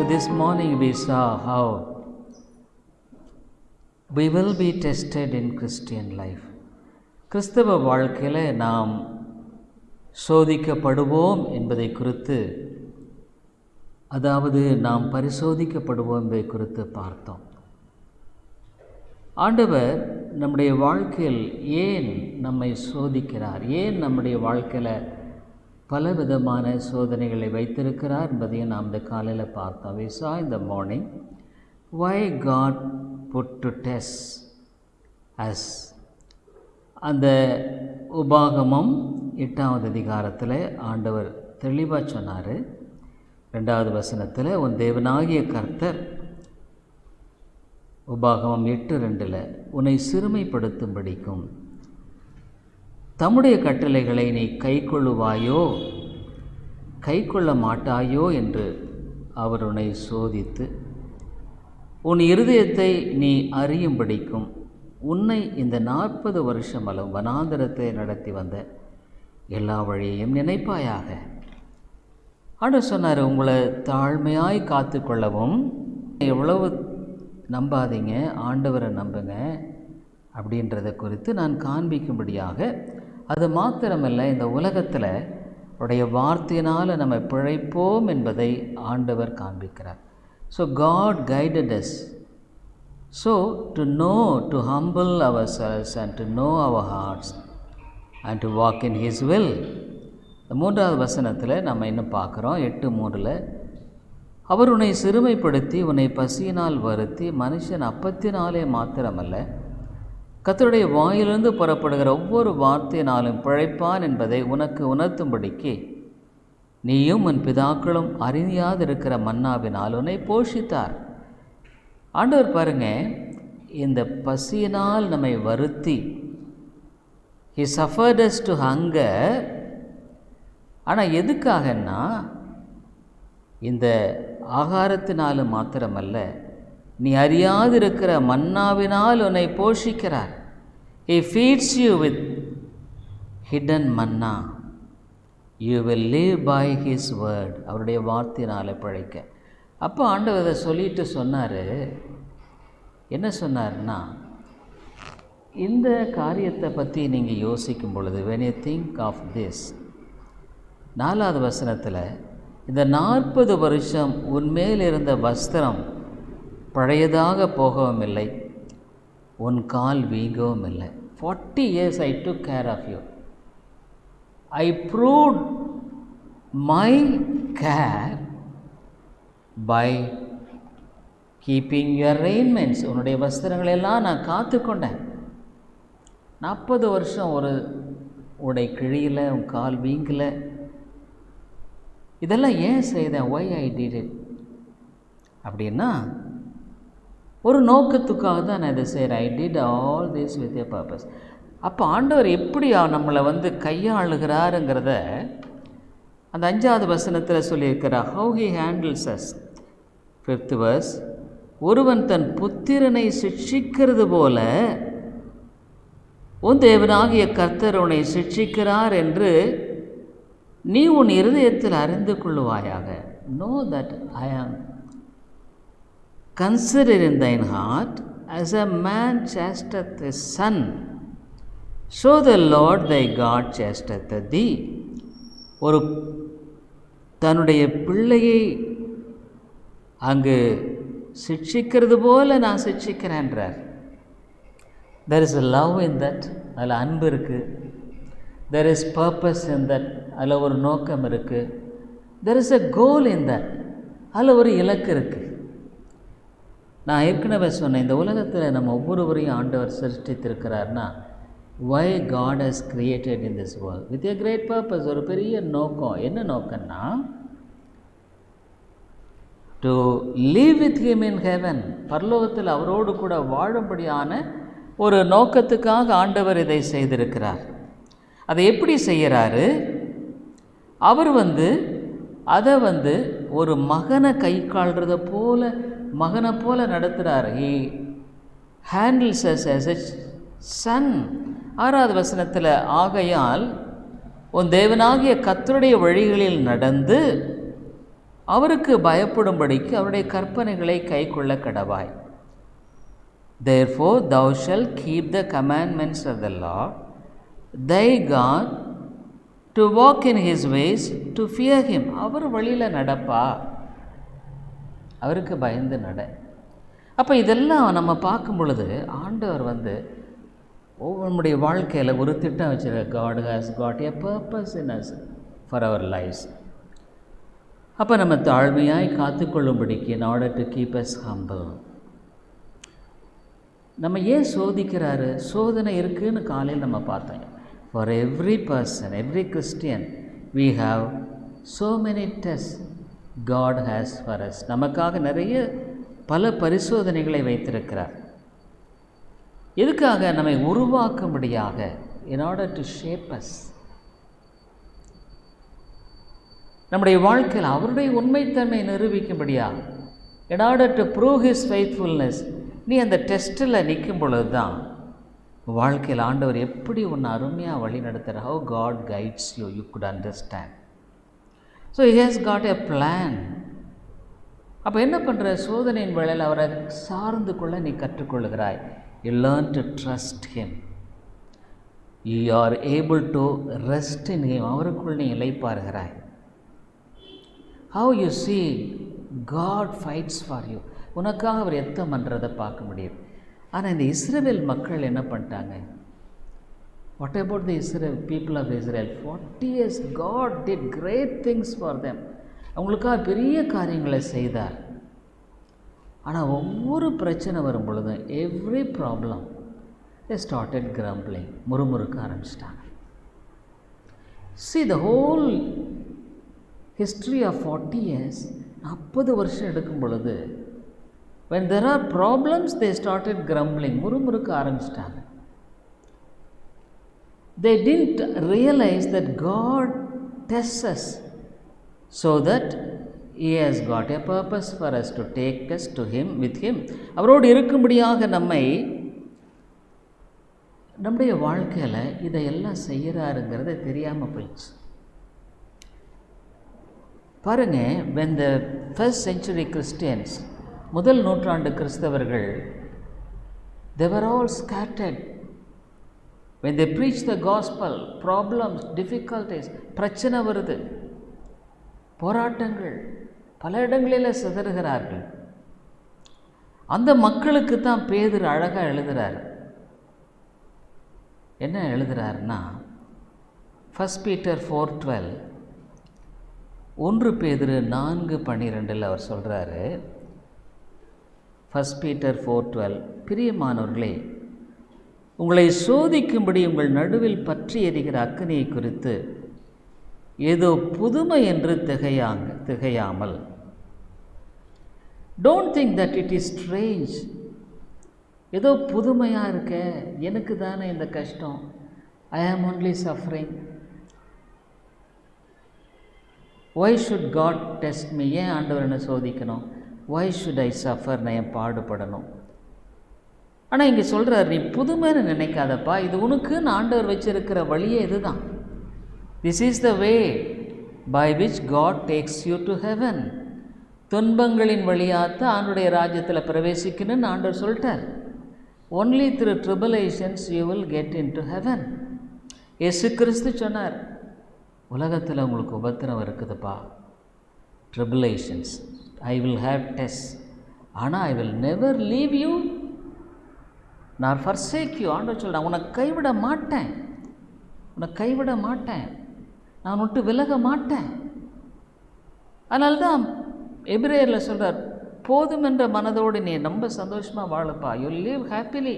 this morning we saw how we will be tested in Christian life. கிறிஸ்தவ வாழ்க்கையில் நாம் சோதிக்கப்படுவோம் என்பதை குறித்து, அதாவது நாம் பரிசோதிக்கப்படுவோம் என்பதை குறித்து பார்த்தோம். ஆண்டவர் நம்முடைய வாழ்க்கையில் ஏன் நம்மை சோதிக்கிறார், ஏன் நம்முடைய வாழ்க்கையில் பலவிதமான சோதனைகளை வைத்திருக்கிறார் என்பதையும் நாம் இந்த காலையில் பார்த்தோம். We saw in the morning why God put to test us. அந்த உபாகமம் 8வது அதிகாரத்தில் ஆண்டவர் தெளிவாக சொன்னார். 2வது வசனத்தில், உன் தேவனாகிய கர்த்தர், உபாகமம் 8:2, உன்னை சிறுமைப்படுத்தும்படிக்கும் தம்முடைய கட்டளைகளை நீ கைக்கொள்ளுவாயோ கைக்கொள்ள மாட்டாயோ என்று அவர் உன்னை சோதித்து உன் இருதயத்தை நீ அறியும்படிக்கும் உன்னை இந்த 40 வருஷமளவும் வனாந்தரத்தை நடத்தி வந்த எல்லா வழியையும் நினைப்பாயாக. ஆண்டவர் சொன்னார், உங்களை தாழ்மையாய் காத்து கொள்ளவும். எவ்வளவு நம்பாதீங்க, ஆண்டவரை நம்புங்க அப்படின்றத குறித்து நான் காண்பிக்கும்படியாக. அது மாத்திரமல்ல, இந்த உலகத்தில் உடைய வார்த்தையினால் நம்ம பிழைப்போம் என்பதை ஆண்டவர் காண்பிக்கிறார். So God guided us. So to know, to humble ourselves and to know our hearts and to walk in His will. 3வது வசனத்தில் நம்ம இன்னும் பார்க்குறோம். 8:3, அவர் உன்னை சிறுமைப்படுத்தி உன்னை பசியினால் வருத்தி மனுஷன் அப்பத்தினாலே மாத்திரமல்ல கர்த்தருடைய வாயிலிருந்து புறப்படுகிற ஒவ்வொரு வார்த்தையினாலும் பிழைப்பான் என்பதை உனக்கு உணர்த்தும்படிக்கு நீயும் உன் பிதாக்களும் அறியாதிருக்கிற மன்னாவினால் உன்னை போஷித்தார். ஆண்டவர் பாருங்க, இந்த பசியினால் நம்மை வருத்தி, He suffered us to hunger. ஆனால் எதுக்காகன்னா, இந்த ஆகாரத்தினாலும் மாத்திரமல்ல, நீ அறியாதிருக்கிற மன்னாவினால் உன்னை போஷிக்கிறார். He feeds you with hidden manna. You will live by His word. அவருடைய வார்த்தையினால் பிழைக்க. அப்போ ஆண்டவர் அதை சொல்லிட்டு சொன்னார். என்ன சொன்னார்னா, இந்த காரியத்தை பற்றி நீங்கள் யோசிக்கும் பொழுது, when you think of this, 4வது வசனத்தில், இந்த 40 வருஷம் உன்மேல் இருந்த வஸ்திரம் பழையதாக போகவும் இல்லை, உன் கால் வீங்கவும் இல்லை. 40 years I took care of you. I proved my care by keeping your raiments. உன்னுடைய வஸ்திரங்களெல்லாம் நான் காத்து கொண்டேன். 40 வருஷம் ஒரு உடை கிழியில், உன் கால் வீங்கலை. இதெல்லாம் ஏன் செய்தேன்? why I did it அப்படின்னா, ஒரு நோக்கத்துக்காக தான் நான் இதை செய்கிறேன். I did all this with a purpose. அப்போ ஆண்டவர் எப்படி நம்மளை கையாளுகிறாருங்கிறத அந்த 5வது வசனத்தில் சொல்லியிருக்கிறார். how He handles us. 5th verse, ஒருவன் தன் புத்திரனை சிட்சிக்கிறது போல உன் தேவனாகிய கர்த்தர் உன்னை சிட்சிக்கிறார் என்று நீ உன் இருதயத்தில் அறிந்து கொள்ளுவாயாக. know that I am considered in thine heart as a man chasteth his son, so the Lord thy God chasteth thee. ஒரு தன்னுடைய பிள்ளையை அங்கு சிட்சிக்கிறது போல நான் சிட்சிக்கிறேன்றார். there is a love in that. அதில் அன்பு இருக்குது. there is purpose in that. அதில் ஒரு நோக்கம் இருக்குது. there is a goal in that. அதில் ஒரு இலக்கு இருக்குது. நான் ஏற்கனவே சொன்னேன், இந்த உலகத்தில் நம்ம ஒவ்வொருவரையும் ஆண்டவர் சிருஷ்டித்திருக்கிறார்னா, why God has created in this world with a great purpose. ஒரு பெரிய நோக்கம். என்ன நோக்கம்னா, to live with Him in heaven. பரலோகத்தில் அவரோடு கூட வாழும்படியான ஒரு நோக்கத்துக்காக ஆண்டவர் இதை செய்திருக்கிறார். அதை எப்படி செய்கிறாரு? அவர் அதை ஒரு மகனை கை கால்றத போல, மகனை போல நடத்துகிறார். He handles us as a son. 6வது வசனத்தில், ஆகையால் உன் தேவனாகிய கர்த்தருடைய வழிகளில் நடந்து அவருக்கு பயப்படும்படிக்கு அவருடைய கற்பனைகளை கைக்கொள்ள கடவாய். Therefore thou shalt keep the commandments of the Lord thy God, to walk in his ways, to fear him. அவர் வழியில் நடப்பா, அவருக்கு பயந்து நட. அப்போ இதெல்லாம் நம்ம பார்க்கும் பொழுது ஆண்டவர் நம்முடைய வாழ்க்கையில் ஒரு திட்டம் வச்சுருக்க. God has got a purpose in us for our lives. அப்போ நம்ம தாழ்மையாய் காத்துக்கொள்ளும்படிக்கு in order to keep us humble. நம்ம ஏன் சோதிக்கிறாரு? சோதனை இருக்குதுன்னு காலையில் நம்ம பார்த்தோம். For every person, every Christian, we have so many tests God has for us. நமக்காக நிறைய பல பரிசோதனைகளை வைத்திருக்கிறார். எதுக்காக? நம்மை உருவாக்கும்படியாக, in order to shape us. நம்முடைய வாழ்க்கையில் அவருடைய உண்மைத்தன்மை நிரூபிக்கும்படியாக, in order to prove his faithfulness. நீ அந்த டெஸ்ட்டில் நிற்கும் பொழுது தான் வாழ்க்கையில் ஆண்டவர் எப்படி உன்னை அருமையாக வழி நடத்துகிற. how God guides you, you could understand. so he has got a plan. அப்போ என்ன பண்ணுற? சோதனையின் வேளையில் அவரை சார்ந்து கொள்ள நீ கற்றுக்கொள்கிறாய். you learn to trust him. you are able to rest in him. அவருக்குள் நீ இளைப்பாறுகிறாய். how you see God fights for you. உனக்காக அவர் யுத்தம் பண்ணுறதை பார்க்க முடியும். ஆனால் இந்த இஸ்ரவேல் மக்கள் என்ன பண்ணிட்டாங்க? What about the Israel people of Israel? 40 years God did great things for them. அவங்களுக்காக பெரிய காரியங்களை செய்தார். ஆனால் ஒவ்வொரு பிரச்சனை வரும் பொழுதும், every problem, they started grumbling. முறுமுறுக்க ஆரம்பிச்சிட்டாங்க. see the whole history of 40 years, 40 வருஷம் எடுக்கும் பொழுது, when there are problems, they started grumbling. முறுமுறுக்க ஆரம்பிச்சிட்டாங்க. they didn't realize that God tests us so that he has got a purpose for us to take us to him, with him. அவரோடு இருக்கும்படியாக நம்முடைய வாழ்க்கையில் இதையெல்லாம் செய்கிறாருங்கிறத தெரியாமல் போயிடுச்சு. பாருங்க, when the first century Christians, முதல் நூற்றாண்டு கிறிஸ்தவர்கள், they were all scattered. when they preach the gospel, problems, difficulties, பிரச்சனை வருது, போராட்டங்கள், பல இடங்களில் சிதறுகிறார்கள். அந்த மக்களுக்கு தான் பேதுரு அழகாக எழுதுகிறார். என்ன எழுதுகிறாருன்னா, 1 Peter 4:12, 1 பேதுரு 4:12 அவர் சொல்கிறாரு. 1 Peter 4:12, பிரியமானவர்களே, உங்களை சோதிக்கும்படி உங்கள் நடுவில் பற்றி எரிகிற அக்கினியை குறித்து ஏதோ புதுமை என்று திகையாமல், don't think that it is strange. ஏதோ புதுமையாக இருக்க, எனக்கு தானே இந்த கஷ்டம், I am only suffering, why should God test me? ஏன் ஆண்டவர் என்ன சோதிக்கணும்? Why should I suffer? நான் ஏன் பாடுபடணும்? ஆனால் இங்கே சொல்கிறார், நீ புதுமைன்னு நினைக்காதப்பா, இது உனக்குன்னு ஆண்டவர் வச்சிருக்கிற வழியே இதுதான். This is the way by which God takes you to heaven. துன்பங்களின் வழியாகத்தான் ஆண்டுடைய ராஜ்யத்தில் பிரவேசிக்கணும்னு ஆண்டவர் சொல்லிட்டார். Only through tribulations you will get into heaven. Yesu Kristu சொன்னார், உலகத்தில் உங்களுக்கு உபத்திரம் இருக்குதுப்பா, tribulations, I will have test, ஆனால் I will never leave you nor forsake you. ஆண்டவர் சொல்கிறேன், உன்னை கைவிட மாட்டேன், உன்னை கைவிட மாட்டேன், நான் விட்டு விலக மாட்டேன். அதனால்தான் எபிரேயரில் சொல்கிறார், போதும் என்ற மனதோடு நீ ரொம்ப சந்தோஷமாக வாழப்பா. You live happily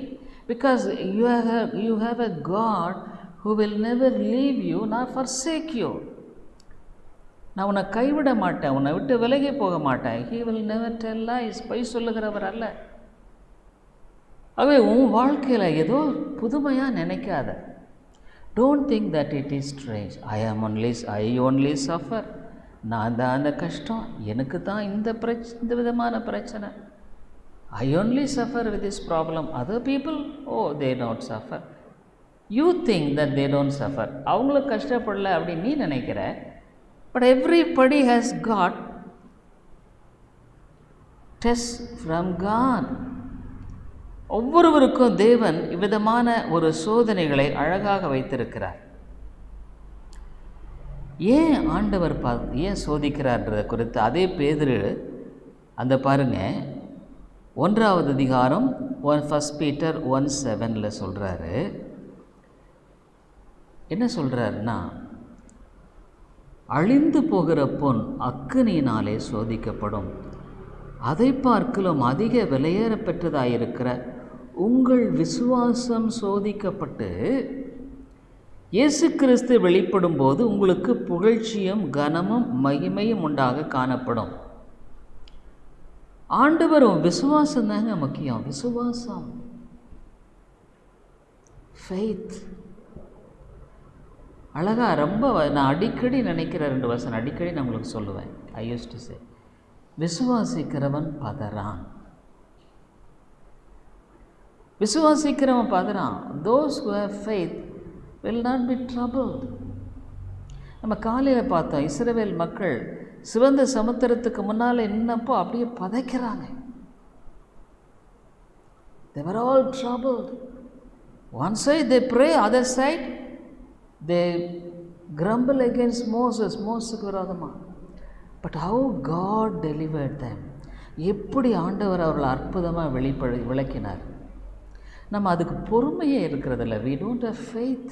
because you have a God who will never leave you nor forsake you. நான் உன்னை கைவிட மாட்டேன், உன்னை விட்டு விலகி போக மாட்டேன். he will never tell lies. பொய் சொல்லுகிறவர் அல்ல. ஆகவே உன் வாழ்க்கையில் ஏதோ புதுமையாக நினைக்காத. Don't think that it is strange. I only suffer. நான் தான் அந்த கஷ்டம், எனக்கு தான் இந்த விதமான பிரச்சனை. I only suffer with this problem. Other people, they don't suffer. You think that they don't suffer. அவங்களும் கஷ்டப்படல அப்படின்னு நீ நினைக்கிற. But everybody has got test from God. ஒவ்வொருவருக்கும் தேவன் இவ்விதமான ஒரு சோதனைகளை அழகாக வைத்திருக்கிறார். ஏன் ஆண்டவர் ஏன் சோதிக்கிறார்ன்றதை குறித்து அதே பேதுரு அந்த பாருங்க 1வது அதிகாரம் 1 Peter 1:7 சொல்கிறாரு. என்ன சொல்கிறாருன்னா, அழிந்து போகிற பொன் அக்கினியினாலே சோதிக்கப்படும், அதை பார்க்கலும் அதிக விலையேற பெற்றதாயிருக்கிற உங்கள் விசுவாசம் சோதிக்கப்பட்டு இயேசு கிறிஸ்து வெளிப்படும் போது உங்களுக்கு புகழ்ச்சியும் கனமும் மகிமையும் உண்டாக காணப்படும். ஆண்டவரும் விசுவாசம் தாங்க முக்கியம். விசுவாசம், ஃபெய்த். அழகா ரொம்ப நான் அடிக்கடி நினைக்கிற 2 வசனம் அடிக்கடி நான் உங்களுக்கு சொல்லுவேன். ஐ யூஸ்ட் டு சே, விசுவாசிக்கிறவன் பதறான். விசுவாசிக்கிறவன் பதறான். those who have faith will not be troubled. நம்ம காலையில் பார்த்தோம், இஸ்ரவேல் மக்கள் சிவந்த சமுத்திரத்துக்கு முன்னால் என்னப்போ அப்படியே பதைக்கிறாங்க. they were all troubled. one side they pray, other side they grumble against Moses. மோசேக்கு விரோதமா. but how God delivered them. எப்படி ஆண்டவர் அவர்கள் அற்புதமாக விளக்கினார். நம்ம அதுக்கு பொறுமையே இருக்கிறதில்ல. we don't have faith.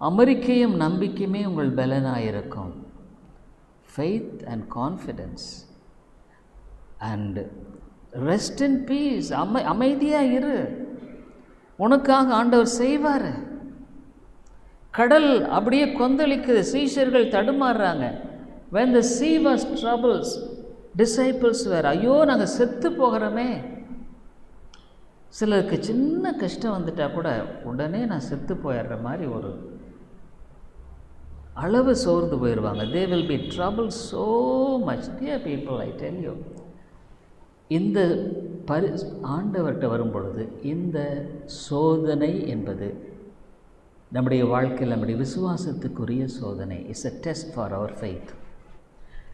அமெரிக்கையும் நம்பிக்கையுமே உங்கள் பலனாக இருக்கும். faith and confidence and rest in peace. அமைதியாக இரு, உனக்காக ஆண்டவர் செய்வார். கடல் அப்படியே கொந்தளிக்குது, சீஷர்கள் தடுமாறுறாங்க. when the sea was troubles, disciples were, ஐயோ நாங்கள் செத்து போகிறோமே. சிலருக்கு சின்ன கஷ்டம் வந்துட்டால் கூட உடனே நான் செத்து போயிடுற மாதிரி ஒரு அளவு சோர்ந்து போயிடுவாங்க. they will be troubled so much. dear people, I tell you, இந்த ஆண்டவர்கிட்ட வரும் பொழுது இந்த சோதனை என்பது நம்முடைய வாழ்க்கையில் நம்முடைய விசுவாசத்துக்குரிய சோதனை. It's a test for our faith.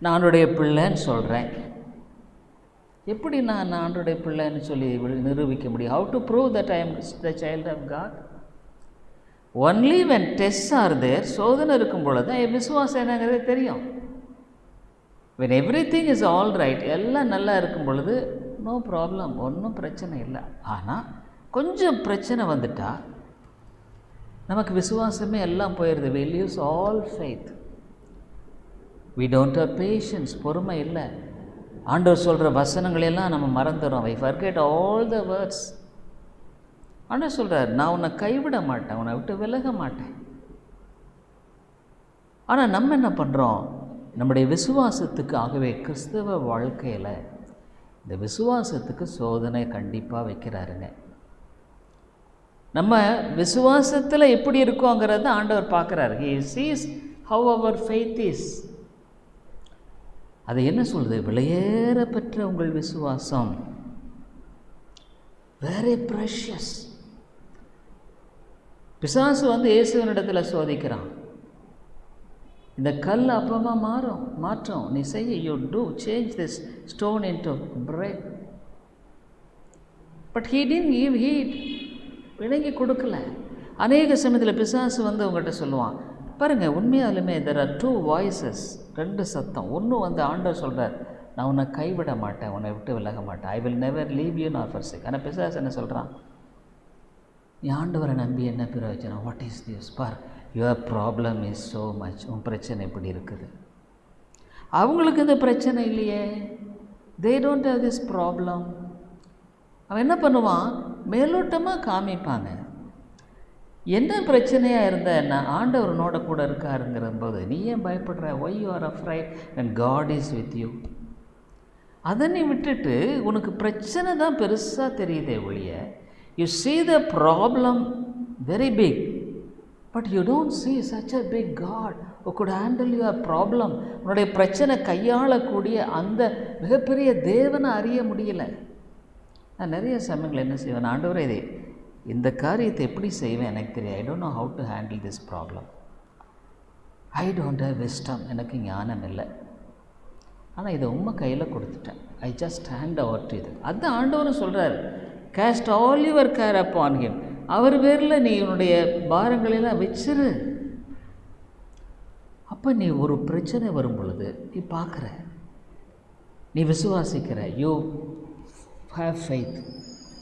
நான் ஆண்டவருடைய பிள்ளைன்னு சொல்கிறேன். எப்படி நான் ஆண்டவருடைய பிள்ளைன்னு சொல்லி நிரூபிக்க முடியும்? how to prove that I am the child of God? only when tests are there, சோதனை இருக்கும் பொழுது தான் என் விசுவாசம் என்னங்கிறது தெரியும். when everything is all right, எல்லாம் நல்லா இருக்கும் பொழுது நோ ப்ராப்ளம், ஒன்றும் பிரச்சனை இல்லை. ஆனால் கொஞ்சம் பிரச்சனை வந்துட்டா நமக்கு விசுவாசமே எல்லாம் போயிடுது. we lose all faith. we don't have patience. பொறுமை இல்லை. ஆண்டவர் சொல்கிற வசனங்களெல்லாம் நம்ம மறந்துடுறோம். we forget all the words. ஆண்டவர் சொல்கிறார், நான் உன்னை கைவிட மாட்டேன், உன்னை விட்டு விலக மாட்டேன். ஆனால் நம்ம என்ன பண்ணுறோம்? நம்முடைய விசுவாசத்துக்கு, ஆகவே கிறிஸ்தவ வாழ்க்கையில் இந்த விசுவாசத்துக்கு சோதனை கண்டிப்பாக வைக்கிறாருங்க. நம்ம விசுவாசத்தில் எப்படி இருக்கோங்கிறத ஆண்டவர் பார்க்குறாரு. he sees how our faith is. அது என்ன சொல்லுது? விலையேற பெற்ற உங்கள் விசுவாசம், very precious. பிசாசு இயேசுவினிடத்தில் சோதிக்கிறான். இந்த கல் அப்பமாக மாற்றும் நீ செய்ய, you do change this stone into bread. But he didn't give heed. விளங்கி கொடுக்கல. அநேக சமயத்தில் பிசாசு உங்கள்கிட்ட சொல்லுவான் பாருங்கள், உண்மையாலுமே there are 2 voices, 2 சத்தம். ஒன்று ஆண்டவர் சொல்கிறார், நான் உன்னை கைவிட மாட்டேன், உன்னை விட்டு விலக மாட்டேன், ஐ வில் நெவர் லீவ் யூ நார் forsake. ஆனால் பிசாசு என்ன சொல்கிறான்? நீ ஆண்டவரை நம்பி என்ன பிரயோஜனம்? What is this? பார், your problem is so much. உன் பிரச்சனை எப்படி இருக்குது? அவங்களுக்கு இந்த பிரச்சனை இல்லையே. They don't have this problem. அவன் என்ன பண்ணுவான்? மேலோட்டமாக காமிப்பாங்க. என்ன பிரச்சனையாக இருந்த நான் ஆண்டவரனோட கூட இருக்காருங்கிற போது நீ ஏன் பயப்படுற? Why you are afraid when God is with you. அதை நீ விட்டுட்டு உனக்கு பிரச்சனை தான் பெருசாக தெரியுதே ஒழிய, you see the problem very big, but you don't see such a big God who could handle your problem. உன்னுடைய பிரச்சனை கையாளக்கூடிய அந்த மிகப்பெரிய தேவனை அறிய முடியல. நான் நிறைய சமயங்கள் என்ன செய்வேன்? ஆண்டவரே, இந்த காரியத்தை எப்படி செய்வேன் எனக்கு தெரியும். I don't know how to handle this problem. I don't have wisdom. எனக்கு ஞானம் இல்லை. ஆனால் இதை உண்மை கையில் கொடுத்துட்டேன். I just hand over to இது. அதுதான் ஆண்டவரும் சொல்கிறார், cast all your care upon him. அவர் பேரில் நீ உன்னுடைய பாரங்களெல்லாம் வச்சிரு. அப்போ நீ ஒரு பிரச்சனை வரும் பொழுது நீ பார்க்குற, நீ விசுவாசிக்கிற, you have faith,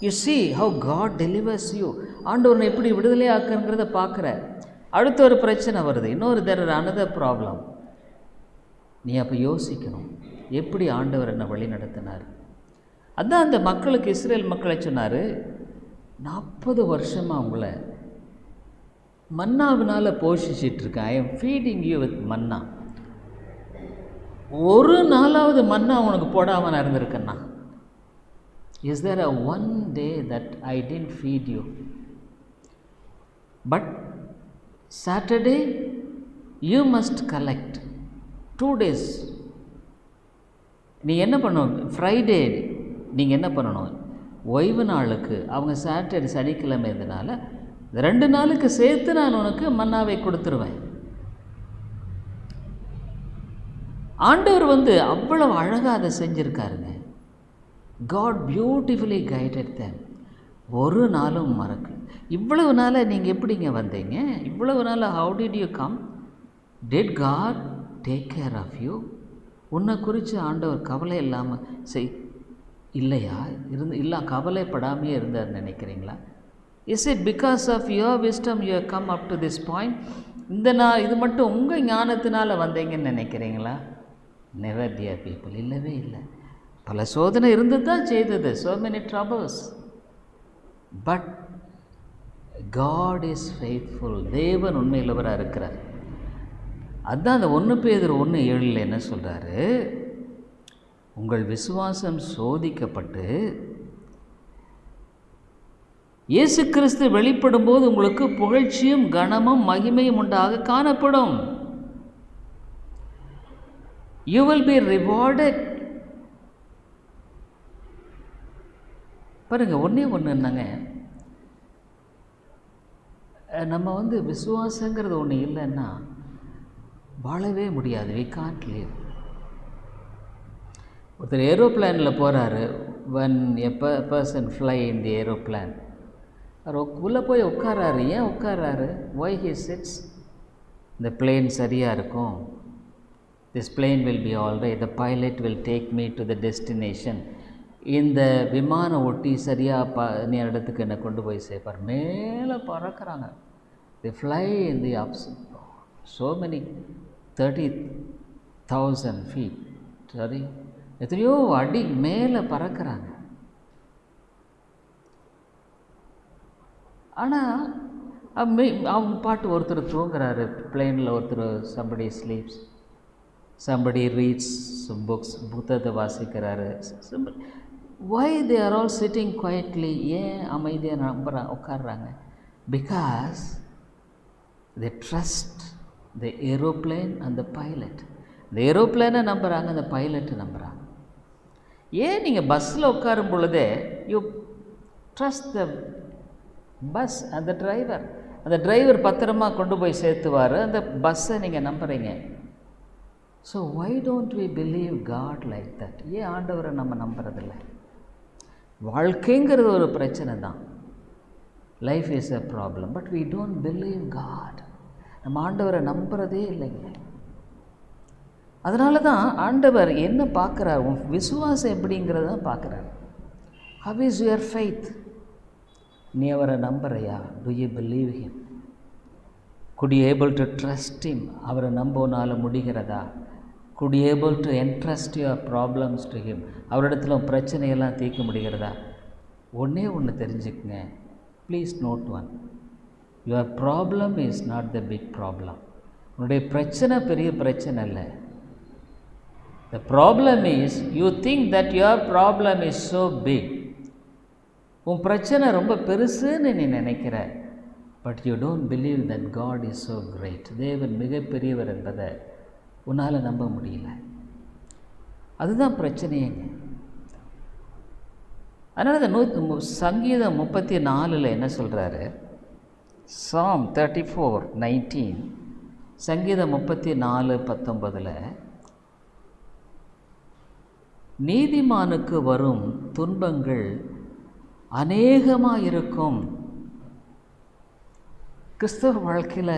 you see how God delivers you. ஆண்டவனை எப்படி விடுதலை ஆக்குங்கிறத பார்க்குற. அடுத்த ஒரு பிரச்சனை வருது, இன்னொரு there another problem. நீ அப்போ யோசிக்கணும், எப்படி ஆண்டவர் என்னை வழி நடத்தினார். அதுதான் அந்த மக்களுக்கு, இஸ்ரேல் மக்களை சொன்னார், 40 வருஷமாக உங்களை மன்னாவினால் போஷிச்சிட்ருக்கேன். I am feeding you with manna. ஒரு நாளாவது மன்னா உனக்கு போடாமல் நான் இருந்திருக்கேன்னா? Is there a one day that I didn't feed you? But Saturday you must collect 2 days. நீ என்ன பண்ணணும், ஃப்ரைடே நீங்கள் என்ன பண்ணணும், ஓய்வு நாளுக்கு அவங்க சாட்டர்டே சனிக்கிழமை இருந்தனால 2 நாளுக்கு சேர்த்து நான் உனக்கு மன்னாவை கொடுத்துருவேன். ஆண்டவர் அவ்வளவு அழகாக அதை செஞ்சுருக்காருங்க. God beautifully guided them. ஒரு நாளும் மறக்கு. இவ்வளவு நாளாக நீங்கள் எப்படிங்க வந்தீங்க? இவ்வளவு நாளாக how did you come? Did God take care of you? உன்னை குறித்து ஆண்டவர் கவலை இல்லாமல் இல்லையா? இல்லை, கவலைப்படாமையே இருந்தார் நினைக்கிறீங்களா? Is it because of your wisdom you have come up to this point? இது மட்டும் உங்கள் ஞானத்தினால் வந்தீங்கன்னு நினைக்கிறீங்களா? Never, dear people. இல்லவே இல்லை. பல சோதனை இருந்து தான் செய்தது. So many troubles. But God is faithful. தேவன் உண்மையுள்ளவராக இருக்கிறார். அதுதான் அந்த 1 பேதுரு 1:7 என்ன சொல்கிறாரு, உங்கள் விசுவாசம் சோதிக்கப்பட்டு இயேசு கிறிஸ்து வெளிப்படும் போது உங்களுக்கு புகழ்ச்சியும் கனமும் மகிமையும் உண்டாக காணப்படும். You will be rewarded. பாருங்க, ஒன்றே என்னங்க, நம்ம விசுவாசங்கிறது ஒன்று இல்லைன்னா வாழவே முடியாது. we can't live. ஒருத்தர் ஏரோப்ளானில் போகிறாரு. when a person fly in the aeroplane, அவர் உள்ளே போய் உட்காராரு. ஏன் உட்காராரு? why he sits? இந்த பிளேன் சரியாக இருக்கும், this plane will be all right, the pilot will take me to the destination. இந்த விமான ஒட்டி சரியாக இடத்துக்கு என்னை கொண்டு போய் சேர்ப்பார். மேலே பறக்கிறாங்க. they fly in the ups, so many 30,000 feet, சரி, எத்தனையோ அடி மேலே பறக்கிறாங்க. ஆனால் அவங்க பாட்டு ஒருத்தர் தூங்குறாரு பிளேனில், ஒருத்தர் somebody sleeps, somebody reads some books, புத்தகத்தை வாசிக்கிறாரு. why they are all sitting quietly? ஏன் அமைதியாக உட்கார்றாங்க? because they trust the aeroplane and the pilot. இந்த ஏரோப்ளேனை நம்புகிறாங்க, அந்த பைலட்டை நம்புகிறாங்க. ஏன் நீங்கள் பஸ்ஸில் உட்காரும் பொழுதே யூ ட்ரஸ்ட் த பஸ் அந்த டிரைவர். அந்த டிரைவர் பத்திரமா கொண்டு போய் சேர்த்துவார். அந்த பஸ்ஸை நீங்கள் நம்புகிறீங்க. So why don't we believe God like that? ஏன் ஆண்டவரை நம்ம நம்புறதில்லை? வாழ்க்கைங்கிறது ஒரு பிரச்சனை தான். Life is a problem, but we don't believe God. நம்ம ஆண்டவரை நம்புறதே இல்லைங்க. அதனால தான் ஆண்டவர் என்ன பார்க்குறார், உன் விசுவாசம் எப்படிங்கிறத தான் பார்க்குறார். how is your faith? நீ அவரை நம்புறையா? do you believe him? could you able to trust him? அவரை நம்பனால முடிகிறதா? could you able to entrust your problems to him? அவரிடத்துல பிரச்சனையெல்லாம் தீர்க்க முடிகிறதா? ஒன்றே தெரிஞ்சுக்குங்க, please note one, your problem is not the big problem. உன்னுடைய பிரச்சனை பெரிய பிரச்சனை இல்லை. the problem is you think that your problem is so big. உன் பிரச்சனை ரொம்ப பெருசுன்னு நீ நினைக்கிற. But you don't believe that God is so great. தேவன் மிகப்பெரியவர் என்பதை உன்னால் நம்ப முடியல. அதுதான் பிரச்சனையேங்க. அதனால் இந்த சங்கீதம் 34 என்ன சொல்கிறாரு? Psalm 34:19, சங்கீதம் 34:19, நீதிமானுக்கு வரும் துன்பங்கள் அநேகமாக இருக்கும். கிறிஸ்தவ வாழ்க்கையில்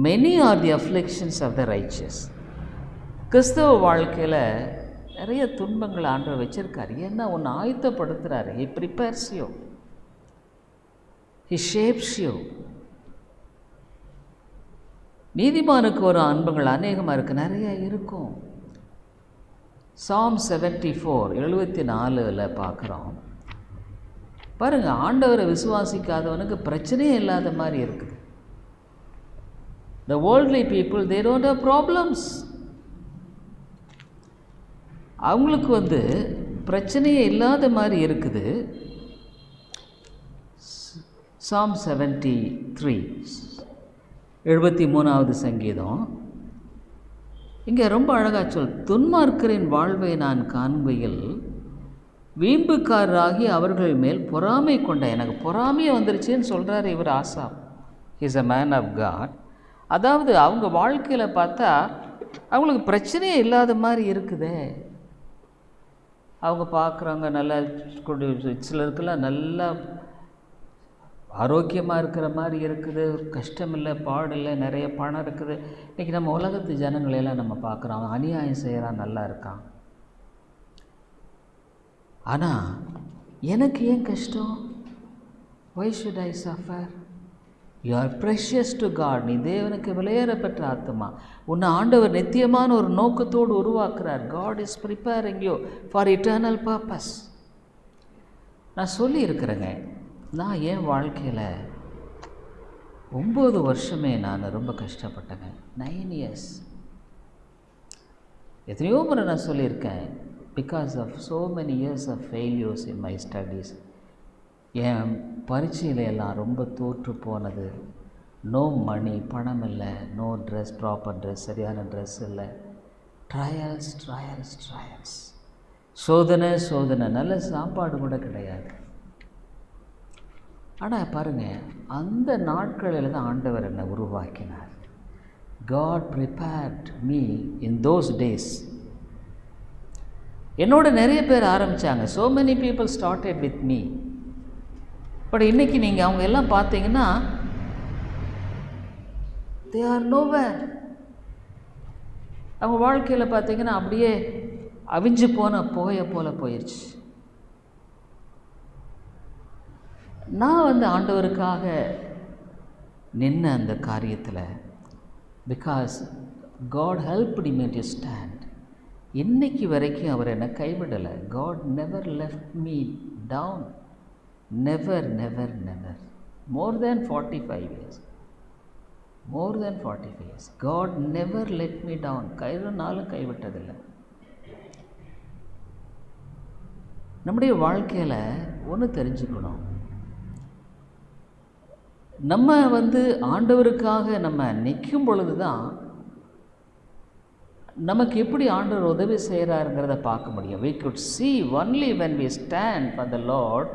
many are the afflictions of the righteous. கிறிஸ்தவ வாழ்க்கையில் நிறைய துன்பங்கள் ஆண்டவர் வச்சிருக்காரு. ஏன்னா ஒன்று ஆயத்தப்படுத்துகிறாரு. He prepares you, He shapes you. நீதிமானுக்கு ஒரு அன்புகள் அநேகமாக இருக்குது, நிறைய இருக்கும். Psalm 74 74 பார்க்குறோம். பாருங்கள், ஆண்டவரை விசுவாசிக்காதவனுக்கு பிரச்சனையே இல்லாத மாதிரி இருக்குது. The worldly people, they don't have problems. அவங்களுக்கு பிரச்சனையே இல்லாத மாதிரி இருக்குது. Psalm 73 73வது சங்கீதம். இங்கே ரொம்ப அழகாக துன்மார்க்கரின் வாழ்வை நான் காண்பையில் வீம்புக்காரராகி அவர்கள் மேல் பொறாமை கொண்ட. எனக்கு பொறாமையே வந்துருச்சுன்னு சொல்கிறார் இவர் Asaph. Is a man of God. அதாவது அவங்க வாழ்க்கையில் பார்த்தா அவங்களுக்கு பிரச்சனையே இல்லாத மாதிரி இருக்குதே. அவங்க பார்க்குறவங்க நல்லா, சிலருக்கெல்லாம் நல்லா ஆரோக்கியமாக இருக்கிற மாதிரி இருக்குது, கஷ்டம் இல்லை, பாடு இல்லை, நிறைய பணம் இருக்குது. இன்றைக்கி நம்ம உலகத்து ஜனங்களையெல்லாம் நம்ம பார்க்குறோம், அவன் அநியாயம் செய்கிறான், நல்லா இருக்கான். ஆனால் எனக்கு ஏன் கஷ்டம்? why should I suffer? you are precious to God. நீ தேவனுக்கு விலையேறப்பெற்ற ஆத்மா. உன்னை ஆண்டவர் நித்தியமான ஒரு நோக்கத்தோடு உருவாக்குறார். God is preparing you for eternal purpose. நான் சொல்லியிருக்கிறேங்க, நான் என் வாழ்க்கையில் 9 வருஷமே நான் ரொம்ப கஷ்டப்பட்டேங்க. 9 years. எத்தனையோ முறை நான் சொல்லியிருக்கேன், because of so many years of failures in my studies. என் பரீட்சையில் எல்லாம் ரொம்ப தோற்று போனது. நோ மணி, பணம் இல்லை, நோ ட்ரெஸ், ப்ராப்பர் ட்ரெஸ், சரியான ட்ரெஸ் இல்லை, ட்ரையல்ஸ் ட்ரையல்ஸ் ட்ரையல்ஸ், சோதனை சோதனை, நல்ல சாப்பாடு கூட கிடையாது. ஆனால் பாருங்கள், அந்த நாட்களில் தான் ஆண்டவர் என்னை உருவாக்கினார். God prepared me in those days. என்னோட நிறைய பேர் ஆரம்பித்தாங்க. so many people started with me. But இன்றைக்கி நீங்கள் அவங்க எல்லாம் பார்த்தீங்கன்னா they are nowhere. அவங்க வாழ்க்கையில் பார்த்தீங்கன்னா அப்படியே அவிஞ்சு போன புகையை போல் போயிடுச்சு. நான் ஆண்டவருக்காக நின்ன அந்த காரியத்தில், because God helped me to stand. இன்னைக்கு வரைக்கும் அவர் என்னை கைவிடலை. God never left me down. never never never. more than 45 years. more than 45 years. God never let me down. நாளும் கைவிட்டதில்லை. நம்முடைய வாழ்க்கையில் ஒன்று தெரிஞ்சுக்கணும், நம்ம ஆண்டவருக்காக நம்ம நிற்கும் பொழுது தான் நமக்கு எப்படி ஆண்டவர் உதவி செய்கிறாருங்கிறத பார்க்க முடியும். we could see only when we stand for the Lord.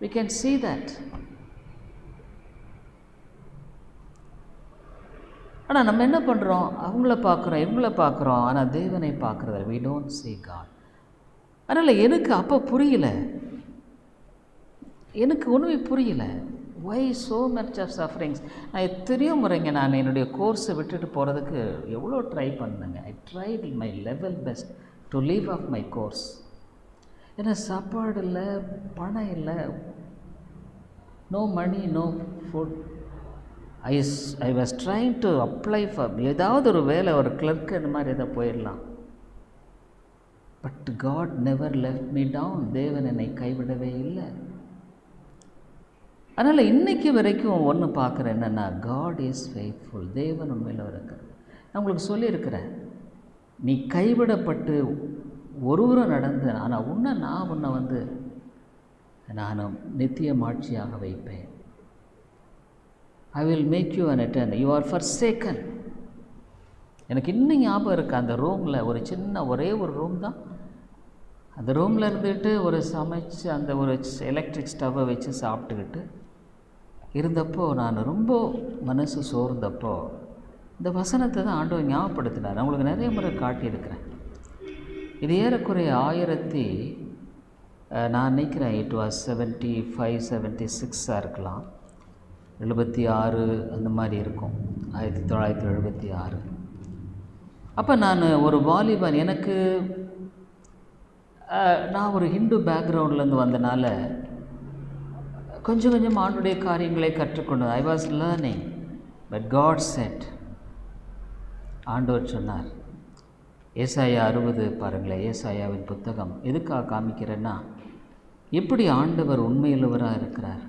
we can see that. ஆனால் நம்ம என்ன பண்ணுறோம்? அவங்கள பார்க்குறோம், இவங்கள பார்க்குறோம், ஆனால் தேவனை பார்க்குறத we don't see God. அதனால் எனக்கு அப்போ புரியல, எனக்கு ஒன்றுமே புரியல. why so much of sufferings? நான் எத்தனையோ முறைங்க நான் என்னுடைய கோர்ஸை விட்டுட்டு போகிறதுக்கு எவ்வளோ ட்ரை பண்ணேங்க. I tried my level best to leave off my course. ஏன்னா சாப்பாடு இல்லை, பணம் இல்லை, no money, no food. I was trying to apply for ஏதாவது ஒரு வேலை, ஒரு கிளர்க் இந்த மாதிரி எதாவது போயிடலாம். But God never left me down. தேவன் என்னை கைவிடவே இல்லை. அதனால் இன்றைக்கி வரைக்கும் ஒன்று பார்க்குறேன் என்னென்னா, God is faithful. தேவன் உண்மையில் இருக்கிறார். நான் உங்களுக்கு சொல்லியிருக்கிறேன், நீ கைவிடப்பட்டு ஒருவரும் நடந்து, ஆனால் உன்னை நான் நித்திய மாட்சியாக வைப்பேன். I will make you an eternal. you are forsaken. எனக்கு இன்னும் ஞாபகம் இருக்குது, அந்த ரூமில் ஒரு சின்ன ஒரே ஒரு ரூம் தான். அந்த ரூமில் இருந்துட்டு ஒரு சமைச்சு அந்த ஒரு எலக்ட்ரிக் ஸ்டவ்வை வச்சு சாப்பிட்டுக்கிட்டு இருந்தப்போ நான் ரொம்ப மனசு சோர்ந்தப்போ இந்த வசனத்தை தான் ஆண்டவர் ஞாபகப்படுத்தினார். நான் உங்களுக்கு நிறைய முறை காட்டியிருக்கிறேன். இது ஏறக்குறைய நான் நினைக்கிறேன் இட் வாஸ் 75, 76 இருக்கலாம், 76 அந்த மாதிரி இருக்கும், 1976. அப்போ நான் ஒரு வாலிபன். எனக்கு நான் ஒரு ஹிந்து பேக்ரவுண்ட்லேருந்து வந்தனால கொஞ்சம் கொஞ்சம் ஆண்டுடைய காரியங்களை கற்றுக்கொண்டது. I was learning. But God said, ஆண்டவர் சொன்னார். ஏசாயா 60 பாருங்களேன். ஏசாயாவின் புத்தகம் எதுக்காக காமிக்கிறேன்னா, எப்படி ஆண்டவர் உண்மையுள்ளவராக இருக்கிறார்.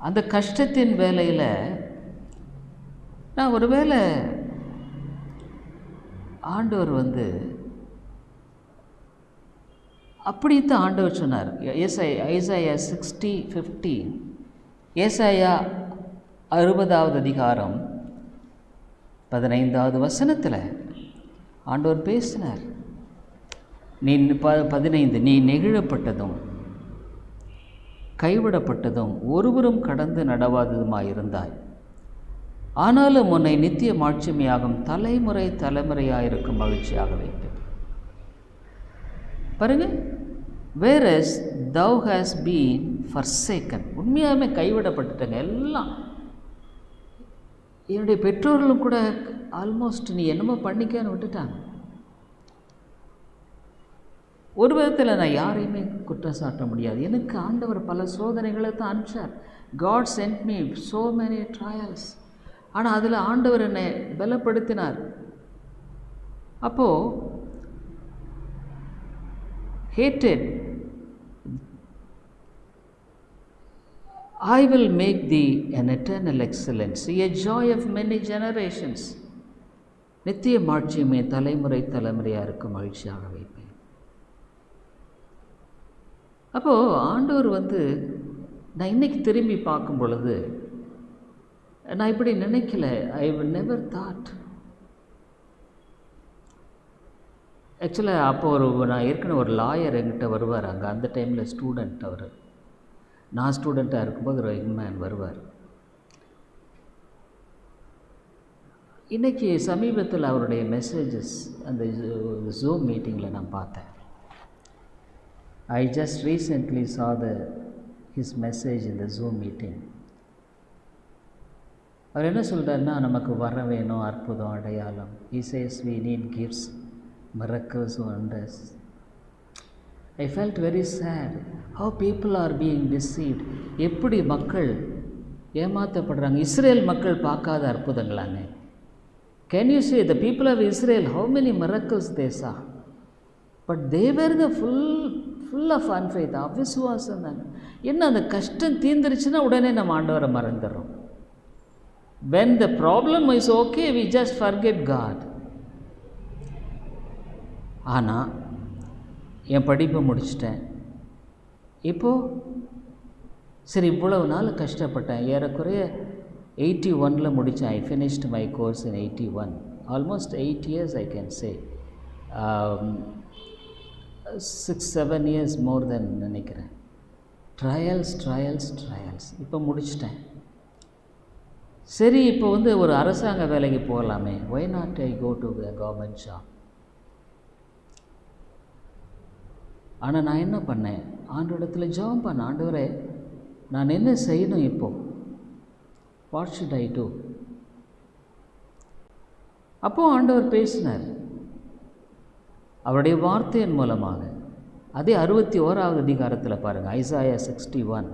அந்த கஷ்டத்தின் வேலையில் நான் ஒருவேளை ஆண்டவர் அப்படித்தான் ஆண்டவர் சொன்னார். ஏசாயா 60:15, ஏசாயா 60வது அதிகாரம் 15வது வசனத்தில் ஆண்டவர் பேசினார். 15, நீ நெகிழப்பட்டதும் கைவிடப்பட்டதும் ஒருவரும் கடந்து நடவாததுமாயிருந்தாய். ஆனாலும் உன்னை நித்திய மாட்சிமையாகும் தலைமுறை தலைமுறையாயிருக்கும் மகிழ்ச்சியாக வைப்பேன். பாருங்க, whereas thou hast been forsaken. உண்மையாகவே கைவிடப்பட்டுட்டங்க எல்லாம். என்னுடைய பெற்றோர்களும் கூட ஆல்மோஸ்ட் நீ என்னமோ பண்ணிக்கன்னு விட்டுட்டாங்க. ஒரு விதத்தில் நான் யாரையுமே குற்றம் சாட்ட முடியாது. எனக்கு ஆண்டவர் பல சோதனைகளை தான் அனுப்பிச்சார். God sent me so many trials. ஆனால் அதில் ஆண்டவர் என்னை பலப்படுத்தினார். அப்போது hated, I will make thee an eternal excellency, a joy of many generations. நித்திய மாட்சியுமே தலைமுறை தலைமுறையாக இருக்கும் மகிழ்ச்சியாக வைப்பேன். அப்போது ஆண்டவர் நான் இன்னைக்கு திரும்பி பார்க்கும் பொழுது நான் இப்படி நினைக்கல. ஐ வில் நெவர் தாட். ஆக்சுவலாக அப்போது நான் ஏற்கனவே ஒரு லாயர் என்கிட்ட வருவார். அங்கே அந்த டைமில் ஸ்டூடெண்ட் அவர். நான் ஸ்டூடெண்ட்டாக இருக்கும்போது ஒரு யங் மேன் வருவார். இன்றைக்கி சமீபத்தில் அவருடைய மெசேஜஸ் அந்த ஜூம் மீட்டிங்கில் நான் பார்த்தேன். I just recently saw his message in the Zoom meeting. அவர் என்ன சொல்கிறாருன்னா, நமக்கு வர வேணும் அற்புதம் அடையாளம். He says we need gifts, miracles, wonders. I felt very sad how people are being deceived. எப்படி மக்கள் ஏமாற்றப்படுறாங்க. இஸ்ரேல் மக்கள் பார்க்காத அற்புதங்களாங்க. Can you say the people of Israel, how many miracles they saw? But they were the full of unfaith. அவிசுவாசம் தாங்க. என்ன அந்த கஷ்டம் தீர்ந்துருச்சுன்னா உடனே நம்ம ஆண்டவரை மறந்துடுறோம். When the problem is okay, we just forget God. ஆனால் என் படிப்பை முடிச்சிட்டேன். இப்போது சரி, இவ்வளவு நாள் கஷ்டப்பட்டேன். ஏறக்குறைய 81 முடித்தேன். I finished my course in 81. Almost 8 years I can say. 6-7 years more than நினைக்கிறேன். ட்ரையல்ஸ். இப்போ முடிச்சிட்டேன். சரி, இப்போ ஒரு அரசாங்க வேலைக்கு போகலாமே. why not I go to a government job? ஆனால் நான் என்ன பண்ணேன், ஆண்டவரிடத்தில் ஜெபம் பண்ணேன். ஆண்டவரே, நான் என்ன செய்யணும் இப்போது? What should I do? அப்போது ஆண்டவர் பேசினார் அவருடைய வார்த்தையின் மூலமாக. அதே 61வது அதிகாரத்தில் பாருங்கள், ஐசாயா 61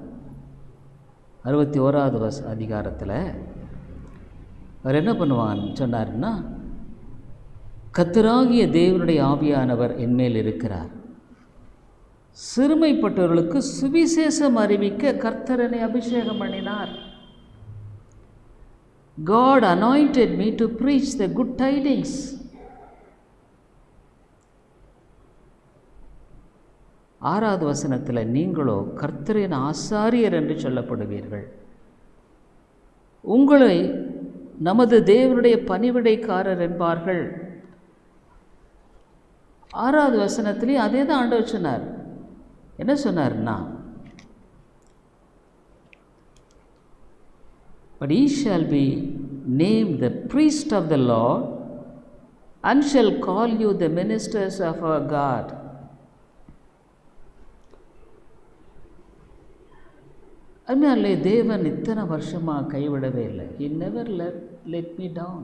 61வது அதிகாரத்தில் அவர் என்ன பண்ணுவான்னு சொன்னார்னா, கர்த்தராகிய தேவனுடைய ஆவியானவர் என்மேல் இருக்கிறார். சிறுமைப்பட்டவர்களுக்கு சுவிசேஷம் அறிவிக்க கர்த்தர் என்னை அபிஷேகம் பண்ணினார். God anointed me to preach the good tidings. ஆறாவது வசனத்தில், நீங்களோ கர்த்தரின் ஆசாரியர் என்று சொல்லப்படுவீர்கள், உங்களை நமது தேவனுடைய பணிவிடைக்காரர் என்பார்கள். 6வது வசனத்திலேயும் அதே தான் ஆண்டவர் சொன்னார். என்ன சொன்னார்னா, but he shall be named the priest of the Lord, and shall call you the ministers of our God. அதனாலே தேவன் இத்தனை வருஷமாக கைவிடவே இல்லை. He never let me down.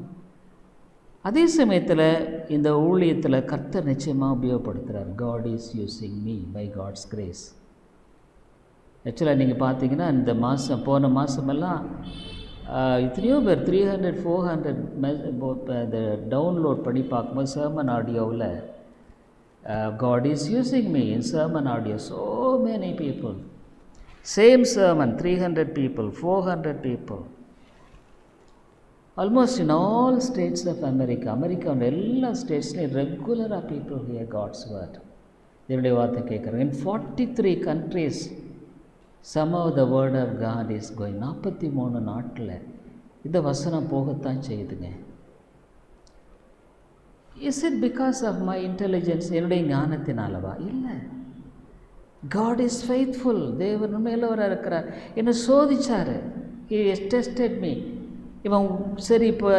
அதே சமயத்தில் இந்த ஊழியத்தில் கர்த்தர் நிச்சயமாக உபயோகப்படுத்துகிறார். God is using me by God's grace. ஆக்சுவலாக நீங்கள் பார்த்தீங்கன்னா இந்த மாதம் போன மாதமெல்லாம் எத்தனையோ பேர் 300-400 இந்த டவுன்லோட் பண்ணி பார்க்கும்போது சர்மன் ஆடியோவில் God is using me in sermon audio. So many people. Same sermon, 300 people, 400 people. Almost in all states of America. America எல்லா ஸ்டேட்ஸ்லையும் ரெகுலராக people hear God's word. தேவனுடைய வார்த்தை கேட்குறாங்க. In 43 countries, somehow the word of God is going. 43 நாட்டில் இந்த வசனம் போகத்தான் செய்யுதுங்க. Is it because of my intelligence? என்னுடைய ஞானத்தினாலவா? இல்லை. God is faithful. தேவன் உண்மையிலவராக இருக்கிறார். என்னை சோதிச்சார். He has tested me. இவன் சரி இப்போ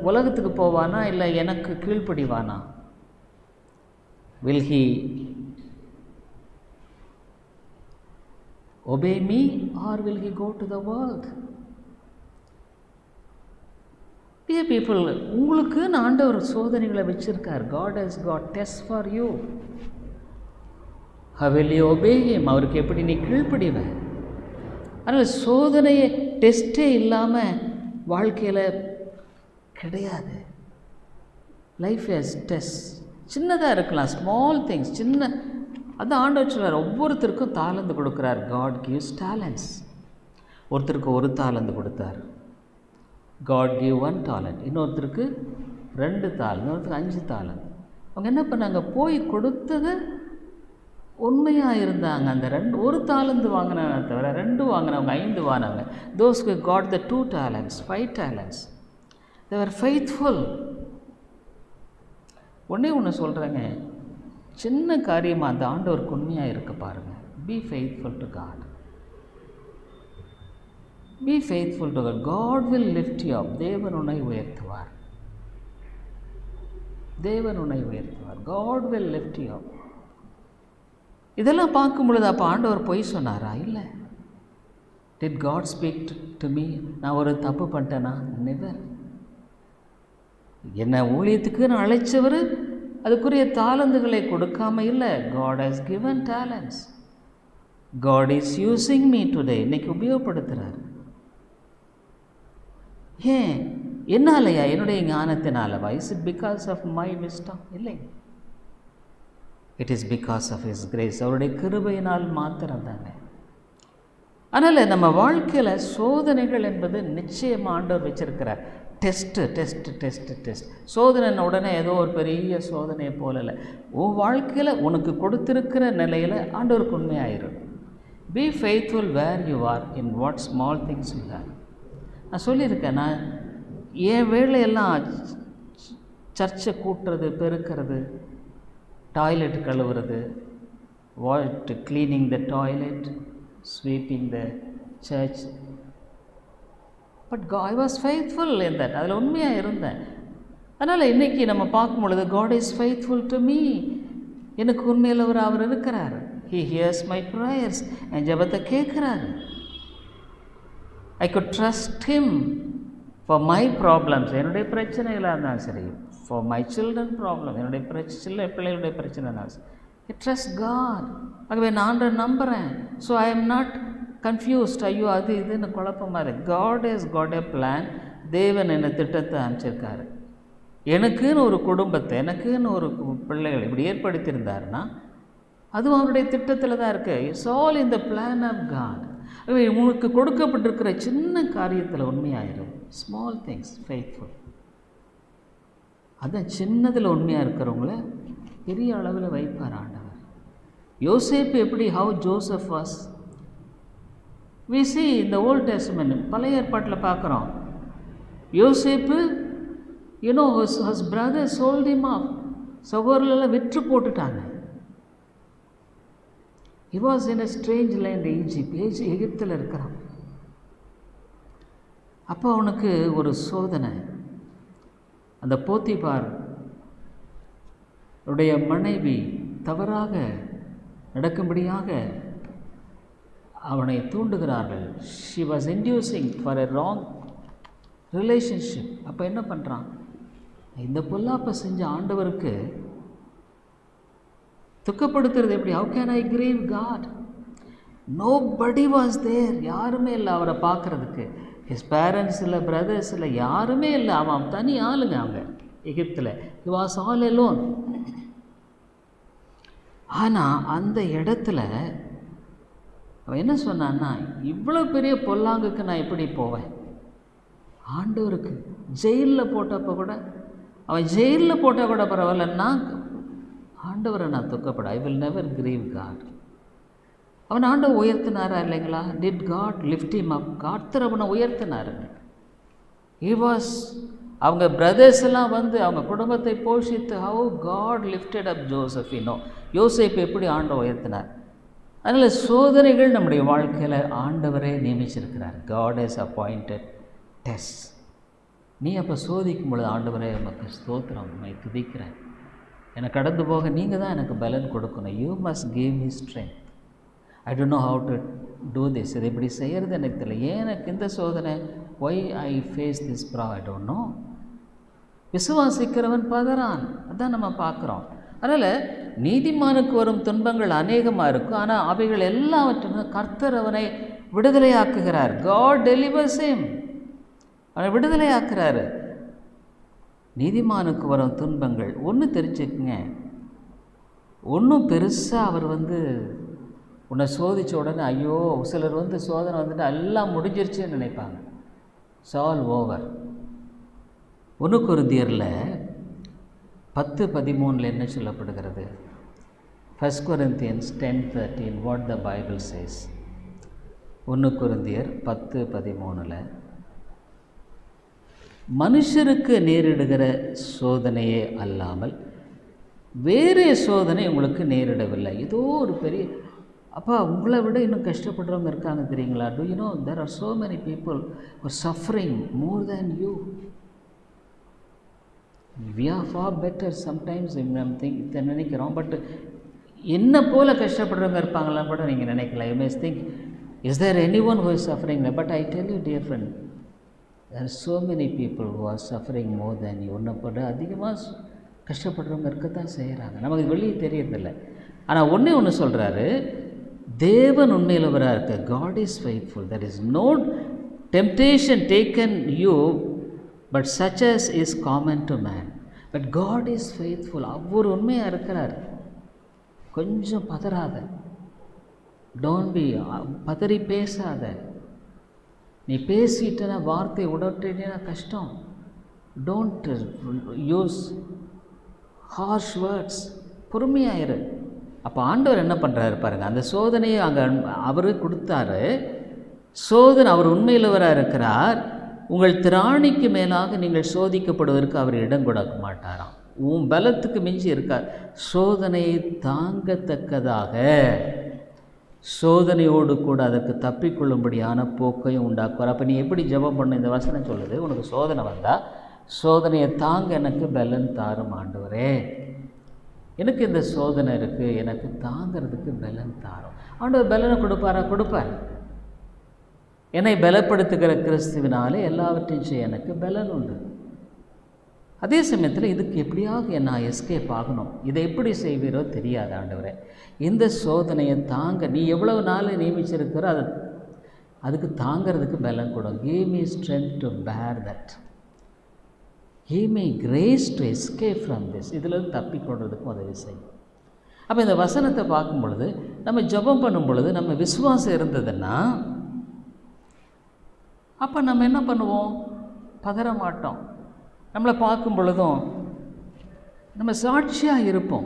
உலகத்துக்கு போவானா இல்லை எனக்கு கீழ்ப்படிவானா? Will he obey me or will he go to the world? Dear people, உங்களுக்கு ஆண்டவர் சோதனைகளை வச்சிருக்கார். God has got tests for you. How will you obey him? அவருக்கு எப்படி நீ கீழ்ப்படிவ? அதனால் சோதனையை டெஸ்ட்டே இல்லாமல் வாழ்க்கையில் கிடையாது. Life has test. சின்னதாக இருக்கலாம், ஸ்மால் திங்ஸ், சின்ன. அதான் ஆண்டவர் சொல்றார், ஒவ்வொருத்தருக்கும் தாளந்து கொடுக்குறார். God gives talents. ஒருத்தருக்கு 1 தாளந்து கொடுத்தார். God give 1 talent. இன்னொருத்தருக்கு 2 தாளந்து, இன்னொருத்தருக்கு 5 தாளந்து. அவங்க என்ன பண்ணாங்க? போய் கொடுத்தது உண்மையாக இருந்தாங்க. அந்த 1 தாளந்து வாங்கினவங்க தவிர 2 வாங்கினவங்க 5 வாங்கினவங்க. Those who got the 2 talents, 5 talents, they were faithful. ஒன்று சொல்கிறேங்க, சின்ன காரியமாக அந்த ஆண்டவருக்கு உண்மையாக இருக்க பாருங்கள். Be faithful to God. Be faithful to God. God will lift you up. தேவன் உன்னை உயர்த்துவார். தேவன் உன்னை உயர்த்துவார். God will lift you up. இதெல்லாம் பார்க்கும் பொழுது அப்போ ஆண்டவர் பொய் சொன்னாரா? இல்லை. Did God speak to me? நான் ஒரு தப்பு பண்ணிட்டேனா? Never. என்னை ஊழியத்துக்கு நான் அழைச்சவர் அதுக்குரிய தாளந்துகளை கொடுக்காம இல்லை. God has given talents. God is using me today. இன்னைக்கு உபயோகப்படுத்துகிறார். ஏன்? என்னாலையா? என்னுடைய ஞானத்தினாலவா? Is it because of my wisdom? இல்லை. It is because of His grace. அவருடைய கிருபையினால் மாத்திரம் தானே. அதனால் நம்ம வாழ்க்கையில் சோதனைகள் என்பது நிச்சயமாக ஆண்டவர் வச்சிருக்கிறார். டெஸ்ட். சோதனை உடனே ஏதோ ஒரு பெரிய சோதனையை போல இல்லை. உன் வாழ்க்கையில் உனக்கு கொடுத்துருக்கிற நிலையில் ஆண்டவருக்கு உண்மையாயிரும். Be faithful where you are in what small things you have. நான் சொல்லியிருக்கேன், நான் என் வேலையெல்லாம் சர்ச்சை கூட்டுறது, பெருக்கிறது, டாய்லெட் கழுவுறது, cleaning the toilet, sweeping the church. But I was faithful in that. அதில் உண்மையாக இருந்தேன். அதனால் இன்றைக்கி நம்ம பார்க்கும் பொழுது God is faithful to me. எனக்கு உண்மையில் அவர் இருக்கிறார். He hears my prayers. என் ஜெபத்தை கேட்குறாரு. I could trust him for my problems. என்னுடைய பிரச்சனைகளாக இருந்தாலும் சரி, for my children problem, என்னுடைய பிள்ளைகளுடைய பிரச்சனை இருந்தாலும் சரி, I trust God. ஆகவே நான் நம்புகிறேன். So I am not confused. ஐயோ அது இதுன்னு குழப்பமாக இருக்குது. God has got a plan. தேவன் என்ன திட்டத்தை அமைச்சிருக்காரு. எனக்குன்னு ஒரு குடும்பத்தை, எனக்குன்னு ஒரு பிள்ளைகள் இப்படி ஏற்படுத்தியிருந்தாருன்னா அதுவும் அவருடைய திட்டத்தில் தான் இருக்குது. It's all in the plan of God. உனக்கு கொடுக்கப்பட்டிருக்கிற சின்ன காரியத்தில் உண்மையாயிரும். Small things faithful. அதான் சின்னதில் உண்மையாக இருக்கிறவங்கள பெரிய அளவில் வைப்பார் ஆண்டவர். யோசேப்பு எப்படி, how Joseph was. We see in the Old Testament, பழைய ஏற்பாட்டில் பார்க்குறோம், யோசேப்பு his brother sold him off. சகோதரர்களெல்லாம் விற்று போட்டுட்டாங்க. He was in a strange land, Egypt. எகிப்தில் இருக்கிறான். அப்போ அவனுக்கு ஒரு சோதனை. அந்த போத்திபார் அவருடைய மனைவி தவறாக நடக்கும்படியாக அவனை தூண்டுகிறார்கள். She was inducing for a wrong relationship. அப்போ என்ன பண்ணுறான்? இந்த பொல்லாப்பை செஞ்ச ஆண்டவருக்கு துக்கப்படுத்துறது எப்படி? How can I grieve God? Nobody was there. யாருமே இல்லை அவரை பார்க்குறதுக்கு. ஹிஸ் பேரண்ட்ஸ் இல்லை, பிரதர்ஸ் இல்லை, யாருமே இல்லை. அவன் தனி ஆளுங்க அவங்க எகிப்தில். He was all alone. ஆனால் அந்த இடத்துல அவன் என்ன சொன்னான்னா, இவ்வளோ பெரிய பொல்லாங்குக்கு நான் எப்படி போவேன்? ஆண்டவருக்கு ஜெயிலில் போட்டப்போ கூட, அவன் ஜெயிலில் போட்டால் கூட பரவாயில்ல, நான் ஆண்டவரை நான் துக்கப்பட, I will never grieve God. அவன் ஆண்டவர் உயர்த்தினாரா இல்லைங்களா? Did God lift him up? கர்த்தர் அவனை உயர்த்தினாருங்க. ஹி வாஸ், அவங்க பிரதர்ஸ் எல்லாம் வந்து அவங்க குடும்பத்தை போஷித்து, how God lifted up Joseph. Yoseppu எப்படி ஆண்டவர் உயர்த்தினார். அதனால் சோதனைகள் நம்முடைய வாழ்க்கையில் ஆண்டவரே நியமிச்சிருக்கிறார். God has appointed test. நீ அப்போ சோதிக்கும் பொழுது, ஆண்டவரே நமக்கு ஸ்தோத்திரம், உண்மை துதிக்கிறேன், எனக்கு கடந்து போக நீங்கள் தான் எனக்கு பலன் கொடுக்கணும். You must give me strength. I don't know how to do this. இது இப்படி செய்கிறது எனக்கு தெரியல. ஏன் எனக்கு இந்த சோதனை? Why I face this problem? I don't know. விசுவாசிக்கிறவன் பதறான். அதான் நம்ம பார்க்குறோம். அதனால் நீதிமானுக்கு வரும் துன்பங்கள் அநேகமாக இருக்கும். ஆனால் அவைகள் எல்லாவற்றிலும் கர்த்தர் அவனை விடுதலையாக்குகிறார். God delivers him. அவனை விடுதலையாக்குறாரு. நீதிமானுக்கு வரும் துன்பங்கள் ஒன்று தெரிஞ்சுக்குங்க, ஒன்றும் பெருசாக அவர் வந்து உன்னை சோதித்த உடனே, ஐயோ, சிலர் வந்து சோதனை வந்துட்டு எல்லாம் முடிஞ்சிருச்சுன்னு நினைப்பாங்க. It's all over. 1 கொரிந்தியரில் 10:13 என்ன சொல்லப்படுகிறது? 1 Corinthians 10:13 what the Bible chase. 1 கொரிந்தியர் 10:13 மனுஷருக்கு நேரிடுகிற சோதனையே அல்லாமல் வேறே சோதனை உங்களுக்கு நேரிடவில்லை. ஏதோ ஒரு பெரிய, அப்பா உங்களை விட இன்னும் கஷ்டப்படுறவங்க இருக்காங்க தெரியுங்களா? Do you know there are so many people who are suffering more than you. We are far better sometimes. இதை நினைக்கிறோம். பட் என்ன போல் கஷ்டப்படுறவங்க இருப்பாங்களான்னு கூட நீங்கள் நினைக்கலாம். You may think, is there anyone who is suffering? But I tell you dear friend, there are so many people who are suffering more than you. ஒன்றை போட அதிகமாக கஷ்டப்படுறவங்க இருக்கத்தான் செய்கிறாங்க. நமக்கு வெளியே தெரியறதில்லை. ஆனால் ஒன்று சொல்கிறாரு, தேவன் உண்மையிலவராக இருக்க. God is faithful. There is no temptation taken you but such as is common to man. But God is faithful. அவர் உண்மையாக இருக்கிறார். கொஞ்சம் பதறாத. டோன்ட் பி, பதறி பேசாத. நீ பேசிட்டனா, வார்த்தை உடட்டினா கஷ்டம். Don't use harsh words. பொறுமையாயிரு. அப்போ ஆண்டவர் என்ன பண்ணுறாரு பாருங்கள். அந்த சோதனையை அங்கே அவர் கொடுத்தாரு. சோதனை, அவர் உண்மையிலவராக இருக்கிறார். உங்கள் திராணிக்கு மேலாக நீங்கள் சோதிக்கப்படுவதற்கு அவர் இடம் கொடுக்க மாட்டாராம். உன் பலத்துக்கு மிஞ்சி இருக்கார். சோதனையை தாங்கத்தக்கதாக சோதனையோடு கூட அதற்கு தப்பிக்கொள்ளும்படியான போக்கையும் உண்டாக்குவார். அப்போ நீ எப்படி ஜெபம் பண்ண? இந்த வசனம் சொல்லுது, உனக்கு சோதனை வந்தால் சோதனையை தாங்க எனக்கு பலன் தாரும் ஆண்டவரே. எனக்கு இந்த சோதனை இருக்குது, எனக்கு தாங்கிறதுக்கு பலன் தாரும். ஆண்டவர் பலனை கொடுப்பாரா? கொடுப்பார். என்னை பலப்படுத்துகிற கிறிஸ்துவினாலே எல்லாவற்றையும் செய்ய எனக்கு பலன் உண்டு. அதே சமயத்தில் இதுக்கு எப்படியாவது நான் எஸ்கேப் ஆகணும். இதை எப்படி செய்வீரோ தெரியாது ஆண்டவரே. இந்த சோதனையை தாங்க நீ எவ்வளவு நாள் நியமிச்சிருக்கிறோ அதுக்கு தாங்கிறதுக்கு பலன் கொடு. கிவ் மீ ஸ்ட்ரென்த் டு பேர் that. Give me grace to escape from this. இதில் தப்பிக்கொள்றதுக்கும் உதவி செய்யும். அப்போ இந்த வசனத்தை பார்க்கும் பொழுது, நம்ம ஜெபம் பண்ணும் பொழுது நம்ம விசுவாசம் இருந்ததுன்னா, அப்போ நம்ம என்ன பண்ணுவோம்? பதற மாட்டோம். நம்மளை பார்க்கும் பொழுதும் நம்ம சாட்சியாக இருப்போம்.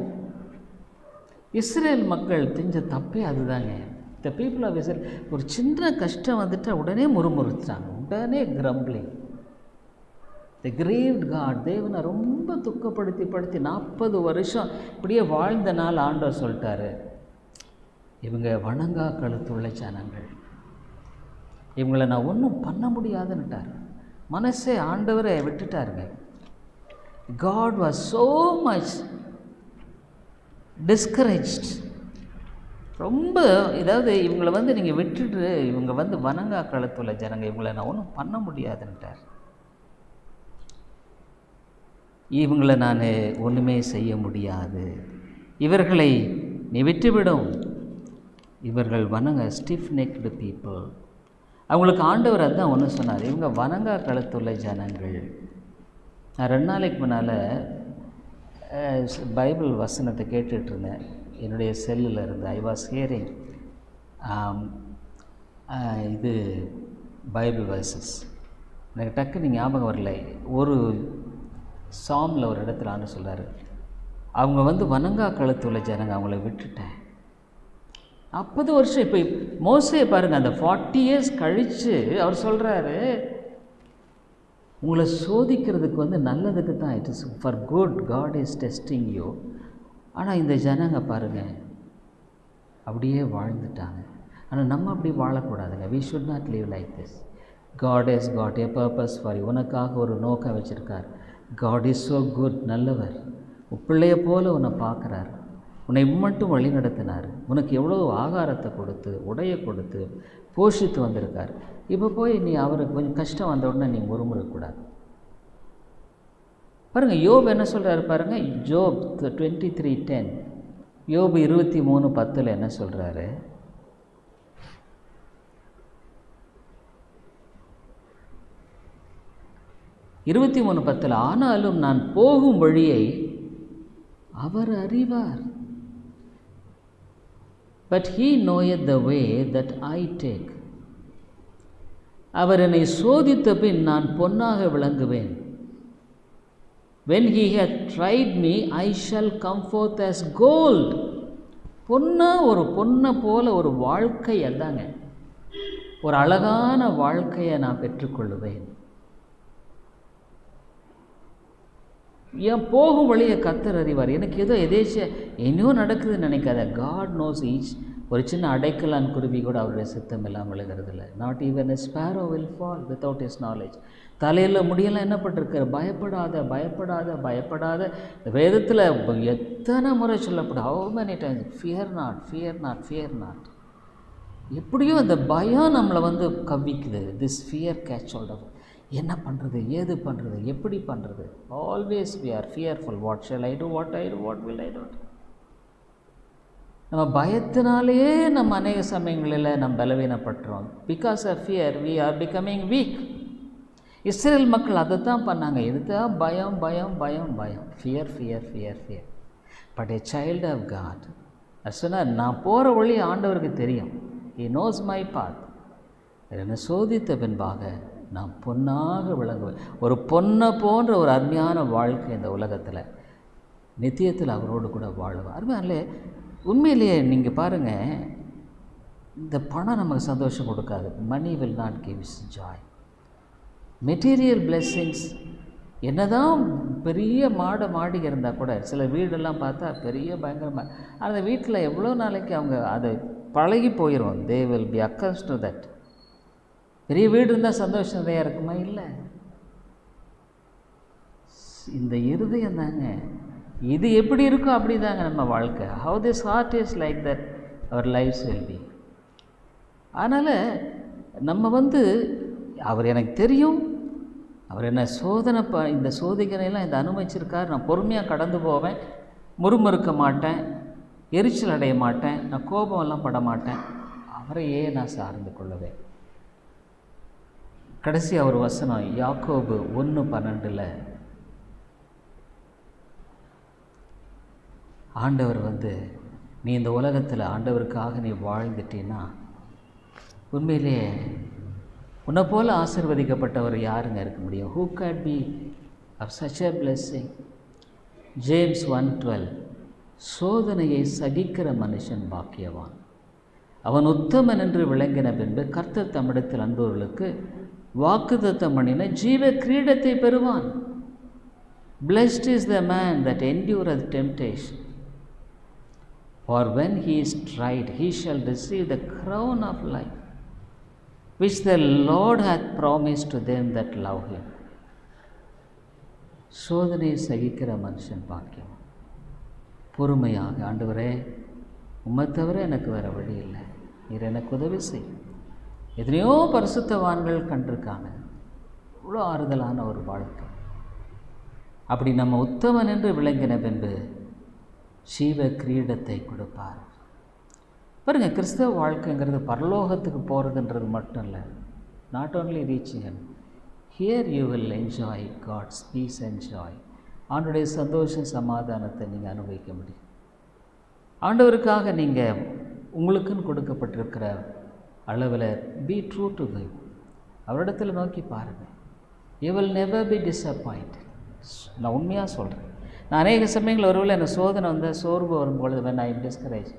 இஸ்ரேல் மக்கள் செஞ்ச தப்பே அதுதாங்க. த பீப்புள் ஆஃப் இஸ்ரேல் ஒரு சின்ன கஷ்டம் வந்துட்டு உடனே முறுமுறுத்தாங்க, உடனே கிரம்பிளிங். தி கிரேவ்ட் காட். தேவனை ரொம்ப துக்கப்படுத்தி 40 வருஷம் இப்படியே வாழ்ந்த நாள் ஆண்டவர் சொல்லிட்டாரு, இவங்க வணங்கா கழுத்துள்ள ஜனங்கள், இவங்களை நான் ஒன்றும் பண்ண முடியாதுன்னுட்டார். மனசே ஆண்டவரை விட்டுட்டாருங்க. God was so much discouraged. ரொம்ப இதாவது இவங்களை நீங்கள் விட்டுட்டு இவங்க வணங்கா காலத்துள்ள ஜனங்க, இவங்களை நான் ஒன்றும் பண்ண முடியாதுன்ட்டார். இவங்களை நான் ஒன்றுமே செய்ய முடியாது, இவர்களை நீ விட்டுவிடும். இவர்கள் ஸ்டிஃப் நெக்டு பீப்புள். அவங்களுக்கு ஆண்டவர் அதுதான் ஒன்று சொன்னார், இவங்க வணங்கா கழுத்துள்ள ஜனங்கள். நான் 2 நாளைக்கு முன்னால் பைபிள் வசனத்தை கேட்டுட்ருந்தேன் என்னுடைய செல்லில் இருந்து. ஐ வாஸ் ஹியரிங் இது பைபிள் வர்சஸ். எனக்கு டக்குன்னு ஞாபகம் வரல. ஒரு சாமில் ஒரு இடத்துல ஆண்டு சொல்கிறார், அவங்க வணங்கா கழுத்துள்ள ஜனங்க, அவங்கள விட்டுட்டேன். 40 வருஷம். இப்போ மோசே பாருங்கள், அந்த 40 years கழித்து அவர் சொல்கிறாரு, உங்களை சோதிக்கிறதுக்கு நல்லதுக்கு தான், it is for good, God is testing you. ஆனால் இந்த ஜனங்க பாருங்கள் அப்படியே வாழ்ந்துட்டாங்க. ஆனால் நம்ம அப்படி வாழக்கூடாதுங்க. We should not live like this. God is got a purpose for you. உனக்காக ஒரு நோக்கம் வச்சுருக்கார். காட் இஸ் ஸோ குட், நல்லவர். பிள்ளைய போல் உன்னை பார்க்குறாரு, உன்னை மட்டும் வழி நடத்தினார், உனக்கு எவ்வளோ ஆகாரத்தை கொடுத்து உடையை கொடுத்து போஷித்து வந்திருக்கார். இப்போ போய் நீ அவருக்கு கொஞ்சம் கஷ்டம் வந்த உடனே நீ முறுமுறக்கூடாது. பாருங்கள் யோப் என்ன சொல்கிறாரு பாருங்கள், ஜோப் 23:10, யோப் 23:10 என்ன சொல்கிறாரு, ஆனாலும் நான் போகும் வழியை அவர் அறிவார். But he knoweth the way that I take. அவர் என்னை சோதித்த பின் நான் பொன்னாக விளங்குவேன். When he hath tried me, I shall come forth as gold. பொன்னை போல ஒரு வாழ்க்கை அதாங்க, ஒரு அழகான வாழ்க்கையை நான் பெற்றுக்கொள்ளுவேன். என் போகும் வழியை கர்த்தர் அறிவார். எனக்கு ஏதோ என்னையோ நடக்குதுன்னு நினைக்காத. God knows each. ஒரு சின்ன அடைக்கலான் குருவி கூட அவருடைய சித்தம் எல்லாம் விழுகிறதில்ல. Not even a sparrow will fall without his knowledge. தலையில் முடியெல்லாம் என்ன பண்ணிருக்காரு, பயப்படாத பயப்படாத பயப்படாத. வேதத்தில் எத்தனை முறை சொல்லப்படும், how many times, fear not fear not fear not. எப்படியோ அந்த பயம் நம்மளை கவ்விக்குது. This fear catch hold of. என்ன பண்ணுறது, ஏது பண்ணுறது, எப்படி பண்ணுறது. Always we are fearful. What shall I do, what I do, what will I do. நம்ம பயத்தினாலேயே நம்ம அநேக சமயங்களில் நம்ம பலவீனப்பட்டுறோம். Because of fear we are becoming weak. Israel மக்கள் அதை தான் பண்ணாங்க. இதுதான் பயம் பயம் பயம் பயம், fear fear fear fear. But a child of God அது சொன்னார், நான் போகிற வழி ஆண்டவருக்கு தெரியும். He knows my path. என்னை சோதித்த பின்பாக நான் பொன்னாக விளங்குவேன். ஒரு பொன்னை போன்ற ஒரு அருமையான வாழ்க்கை இந்த உலகத்தில் நித்தியத்தில் அவரோடு கூட வாழுவேன். அருமையாலே உண்மையிலேயே நீங்கள் பாருங்கள், இந்த பணம் நமக்கு சந்தோஷம் கொடுக்காது. Money will not gives joy. Material blessings என்னதான் பெரிய மாடி இருந்தால் கூட, சில வீடெல்லாம் பார்த்தா பெரிய பயங்கரமாக, அந்த வீட்டில் எவ்வளோ நாளைக்கு அவங்க அதை பழகி போயிடும். They will be accustomed to that. பெரிய வீடு இருந்தால் சந்தோஷம் நிறையா இருக்குமா? இல்லை. இந்த இருதயம் தாங்க, இது எப்படி இருக்கோ அப்படி தாங்க நம்ம வாழ்க்கை. How this heart is like that our lives will be. அதனால் நம்ம அவர் எனக்கு தெரியும், அவர் என்ன இந்த சோதனையெல்லாம் இந்த அனுமதிச்சிருக்கார். நான் பொறுமையாக கடந்து போவேன், முறுமுறுக்க மாட்டேன், எரிச்சல் அடைய மாட்டேன், நான் கோபமெல்லாம் பட மாட்டேன், அவரையே நான் சார்ந்து கொள்ளுவேன். கடைசி அவர் வசனம் யாக்கோபு 1:12 ஆண்டவர் நீ இந்த உலகத்தில் ஆண்டவருக்காக நீ வாழ்ந்துட்டீன்னா உண்மையிலே உன்னை போல் ஆசீர்வதிக்கப்பட்டவர் யாருங்க இருக்க முடியும்? Who can be of such a blessing? James 1:12 சோதனையை சகிக்கிற மனுஷன் பாக்கியவான், அவன் உத்தமன் என்று விளங்கின பின்பு கர்த்தர் தம்மிடத்தில் அன்பவர்களுக்கு வாக்குத்தத்தம் பண்ணின ஜீவ கிரீடத்தை பெறுவான். Blessed is the man that endureth temptation, for when he is tried, he shall receive the crown of life, which the Lord hath promised to them that love him. சோதனையை சகிக்கிற மனுஷன் பாக்கியம். பொறுமையாக, ஆண்டவரே உம்மை தவிர எனக்கு வேறு வழி இல்லை, நீர் எனக்கு உதவி செய். எத்தனையோ பரிசுத்தவான்கள் கண்டிருக்காங்க, இவ்வளோ ஆறுதலான ஒரு வாழ்க்கை. அப்படி நம்ம உத்தமன் என்று விளங்கின பின்பு ஜீவ கிரீடத்தை கொடுப்பார். பாருங்கள், கிறிஸ்தவ வாழ்க்கைங்கிறது பரலோகத்துக்கு போகிறதுன்றது மட்டும் இல்லை. Not only reaching heaven, here you will enjoy God's peace and joy. ஆண்டவருடைய சந்தோஷம் சமாதானத்தை நீங்கள் அனுபவிக்க முடியும். ஆண்டவருக்காக நீங்கள் உங்களுக்குன்னு கொடுக்கப்பட்டிருக்கிற அளவில் பி ட்ரூ டு ஹிம். அவரிடத்தில் நோக்கி பாருங்கள். You will never be disappointed. நான் உண்மையாக சொல்கிறேன். நான் அநேக சமயங்கள் ஒருவேளை எனக்கு சோதனை வந்தால், சோர்வு வரும்பொழுது when I am discouraged,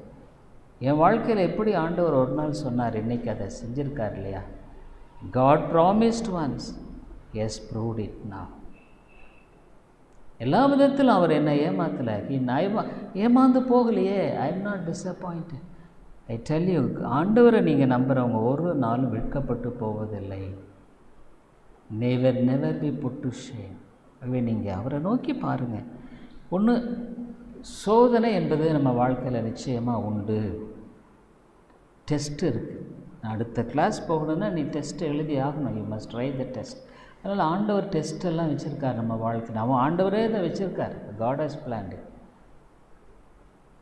என் வாழ்க்கையில் எப்படி ஆண்டவர் ஒரு நாள் சொன்னார், இன்றைக்கி அதை செஞ்சுருக்கார் இல்லையா? God promised once, he has proved it now. எல்லா விதத்திலும் அவர் என்னை ஏமாத்தலை. ஏமாந்து போகலையே. I am not disappointed. I tell you, ஆண்டவரை நீங்கள் நம்புகிறவங்க ஒரு நாளும் விற்கப்பட்டு போவதில்லை. Never be put to shame. ஆகவே நீங்கள் அவரை நோக்கி பாருங்கள். ஒன்று, சோதனை என்பது நம்ம வாழ்க்கையில் நிச்சயமாக உண்டு. டெஸ்ட் இருக்குது. அடுத்த கிளாஸ் போகணுன்னா நீ டெஸ்ட் எழுதி ஆகணும். You must try the test. அதனால் ஆண்டவர் டெஸ்ட்டெல்லாம் வச்சுருக்கார் நம்ம வாழ்க்கையில். அவன் ஆண்டவரே தான் வச்சுருக்கார். God has planned.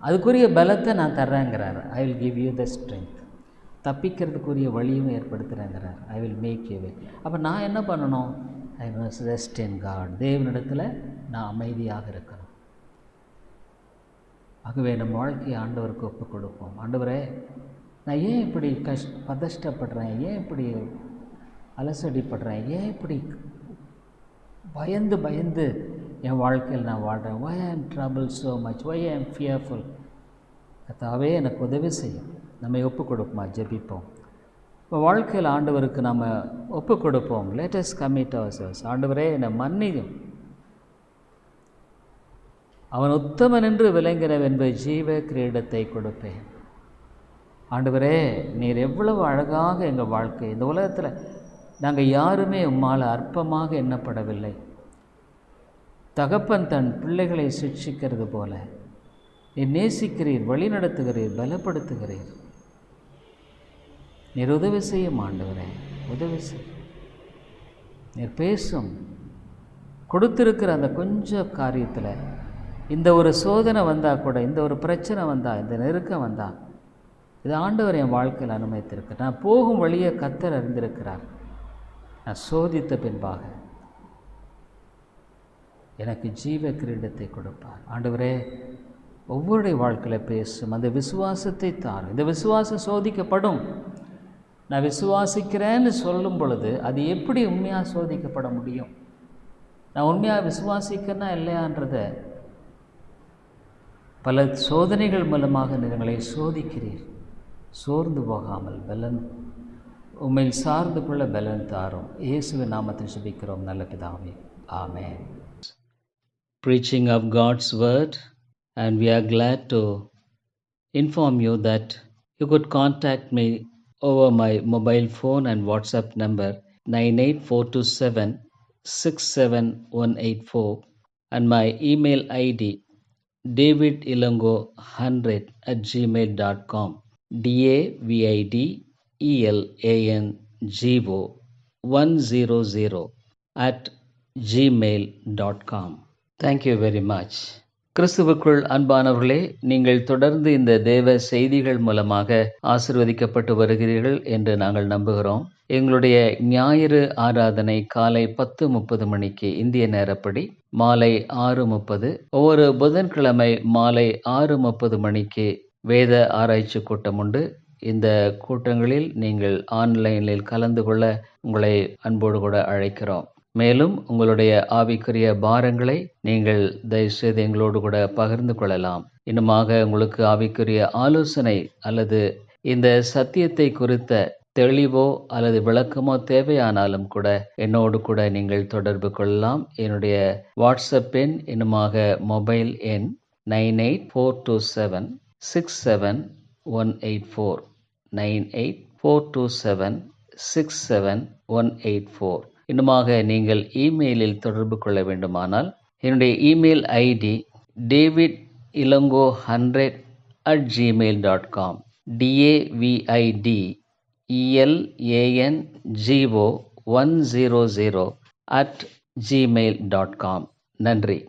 அதுக்குரிய பலத்தை நான் தர்றேங்கிறார். I will give you the strength. தப்பிக்கிறதுக்குரிய வழியும் ஏற்படுத்துகிறேங்கிறார். I will make you way. அப்போ நான் என்ன பண்ணணும்? I must rest in God. தேவனிடத்தில் நான் அமைதியாக இருக்கணும். ஆகவே நம்ம வாழ்க்கையை ஆண்டவருக்கு ஒப்பு கொடுப்போம். ஆண்டவரே, நான் ஏன் இப்படி பதஷ்டப்படுறேன்? ஏன் இப்படி அலசடிப்படுறேன்? ஏன் இப்படி பயந்து என் வாழ்க்கையில் நான் வாழ்கிறேன்? why I am troubled so much? why I am fearful? கர்த்தாவே எனக்கு உதவி செய்யும். நம்ம ஒப்பு கொடுப்போமா? ஜெபிப்போம். இப்போ வாழ்க்கையில் ஆண்டவருக்கு நம்ம ஒப்பு கொடுப்போம். let us commit ourselves. ஆண்டவரே என்னை மன்னியும். அவன் உத்தமன் என்று விளங்கினவென்பது ஜீவ கிரீடத்தை கொடுப்பேன். ஆண்டவரே, நீர் எவ்வளவு அழகாக எங்கள் வாழ்க்கை. இந்த உலகத்தில் நாங்கள் யாருமே உம்மால் அற்பமாக எண்ணப்படவில்லை. தகப்பன் தன் பிள்ளைகளை சிக்ஷிக்கிறது போல நீர் நேசிக்கிறீர், வழி நடத்துகிறீர், பலப்படுத்துகிறீர். நீர் உதவி செய்யும் ஆண்டவரே, உதவி செய். நீர் பேசும். கொடுத்திருக்கிற அந்த கொஞ்சம் காரியத்தில் இந்த ஒரு சோதனை வந்தால் கூட, இந்த ஒரு பிரச்சனை வந்தால், இந்த நெருக்கம் வந்தால், இது ஆண்டவர் என் வாழ்க்கையில் அனுமதித்திருக்கு. நான் போகும் வழியை கர்த்தர் அறிந்திருக்கிறார். நான் சோதித்த பின்பாக எனக்கு ஜீவ கிரீடத்தை கொடுப்பார். ஆண்டவரே, ஒவ்வொருடைய வாழ்க்கையில் பேசும். அந்த விசுவாசத்தை தாரும். இந்த விசுவாசம் சோதிக்கப்படும். நான் விசுவாசிக்கிறேன்னு சொல்லும் பொழுது அது எப்படி உண்மையாக சோதிக்கப்பட முடியும்? நான் உண்மையாக விசுவாசிக்கிறேன்னா இல்லையான்றதை பல சோதனைகள் மூலமாக நீங்களை சோதிக்கிறீர். சோர்ந்து போகாமல் பலன் உம்மை சார்ந்து கொள்ள பலன் தாரும். இயேசுவின் நாமத்தில் ஜெபிக்கிறோம் நல்ல பிதாவே. ஆமென். Preaching of God's word, and we are glad to inform you that you could contact me over my mobile phone and WhatsApp number 9842767184 and my email ID davidilongo100@gmail.com davidilongo100@gmail.com. Thank you very much. கிறிஸ்துவுக்குள் அன்பானவர்களே, நீங்கள் தொடர்ந்து இந்த தேவ செய்திகள் மூலமாக ஆசீர்வதிக்கப்பட்டு வருகிறீர்கள் என்று நாங்கள் நம்புகிறோம். எங்களுடைய ஞாயிறு ஆராதனை காலை 10:30 மணிக்கு இந்திய நேரப்படி, மாலை 6:30, ஒவ்வொரு புதன்கிழமை மாலை 6:30 மணிக்கு வேத ஆராய்ச்சி கூட்டம் உண்டு. இந்த கூட்டங்களில் நீங்கள் ஆன்லைனில் கலந்து கொள்ள உங்களை அன்போடு கூட அழைக்கிறோம். மேலும் உங்களுடைய ஆவிக்குரிய பாரங்களை நீங்கள் தயவுசெய்து எங்களோடு கூட பகிர்ந்து கொள்ளலாம். இன்னுமாக உங்களுக்கு ஆவிக்குரிய ஆலோசனை அல்லது இந்த சத்தியத்தை குறித்த தெளிவோ அல்லது விளக்கமோ தேவையானாலும் கூட என்னோடு கூட நீங்கள் தொடர்பு கொள்ளலாம். என்னுடைய வாட்ஸ்அப் எண், இன்னுமாக மொபைல் எண் 9842767184 9842767184. இன்னுமாக நீங்கள் இமெயிலில் தொடர்பு கொள்ள வேண்டுமானால் என்னுடைய email ID david davidelango100@gmail.com. davidelango100@gmail.com. நன்றி.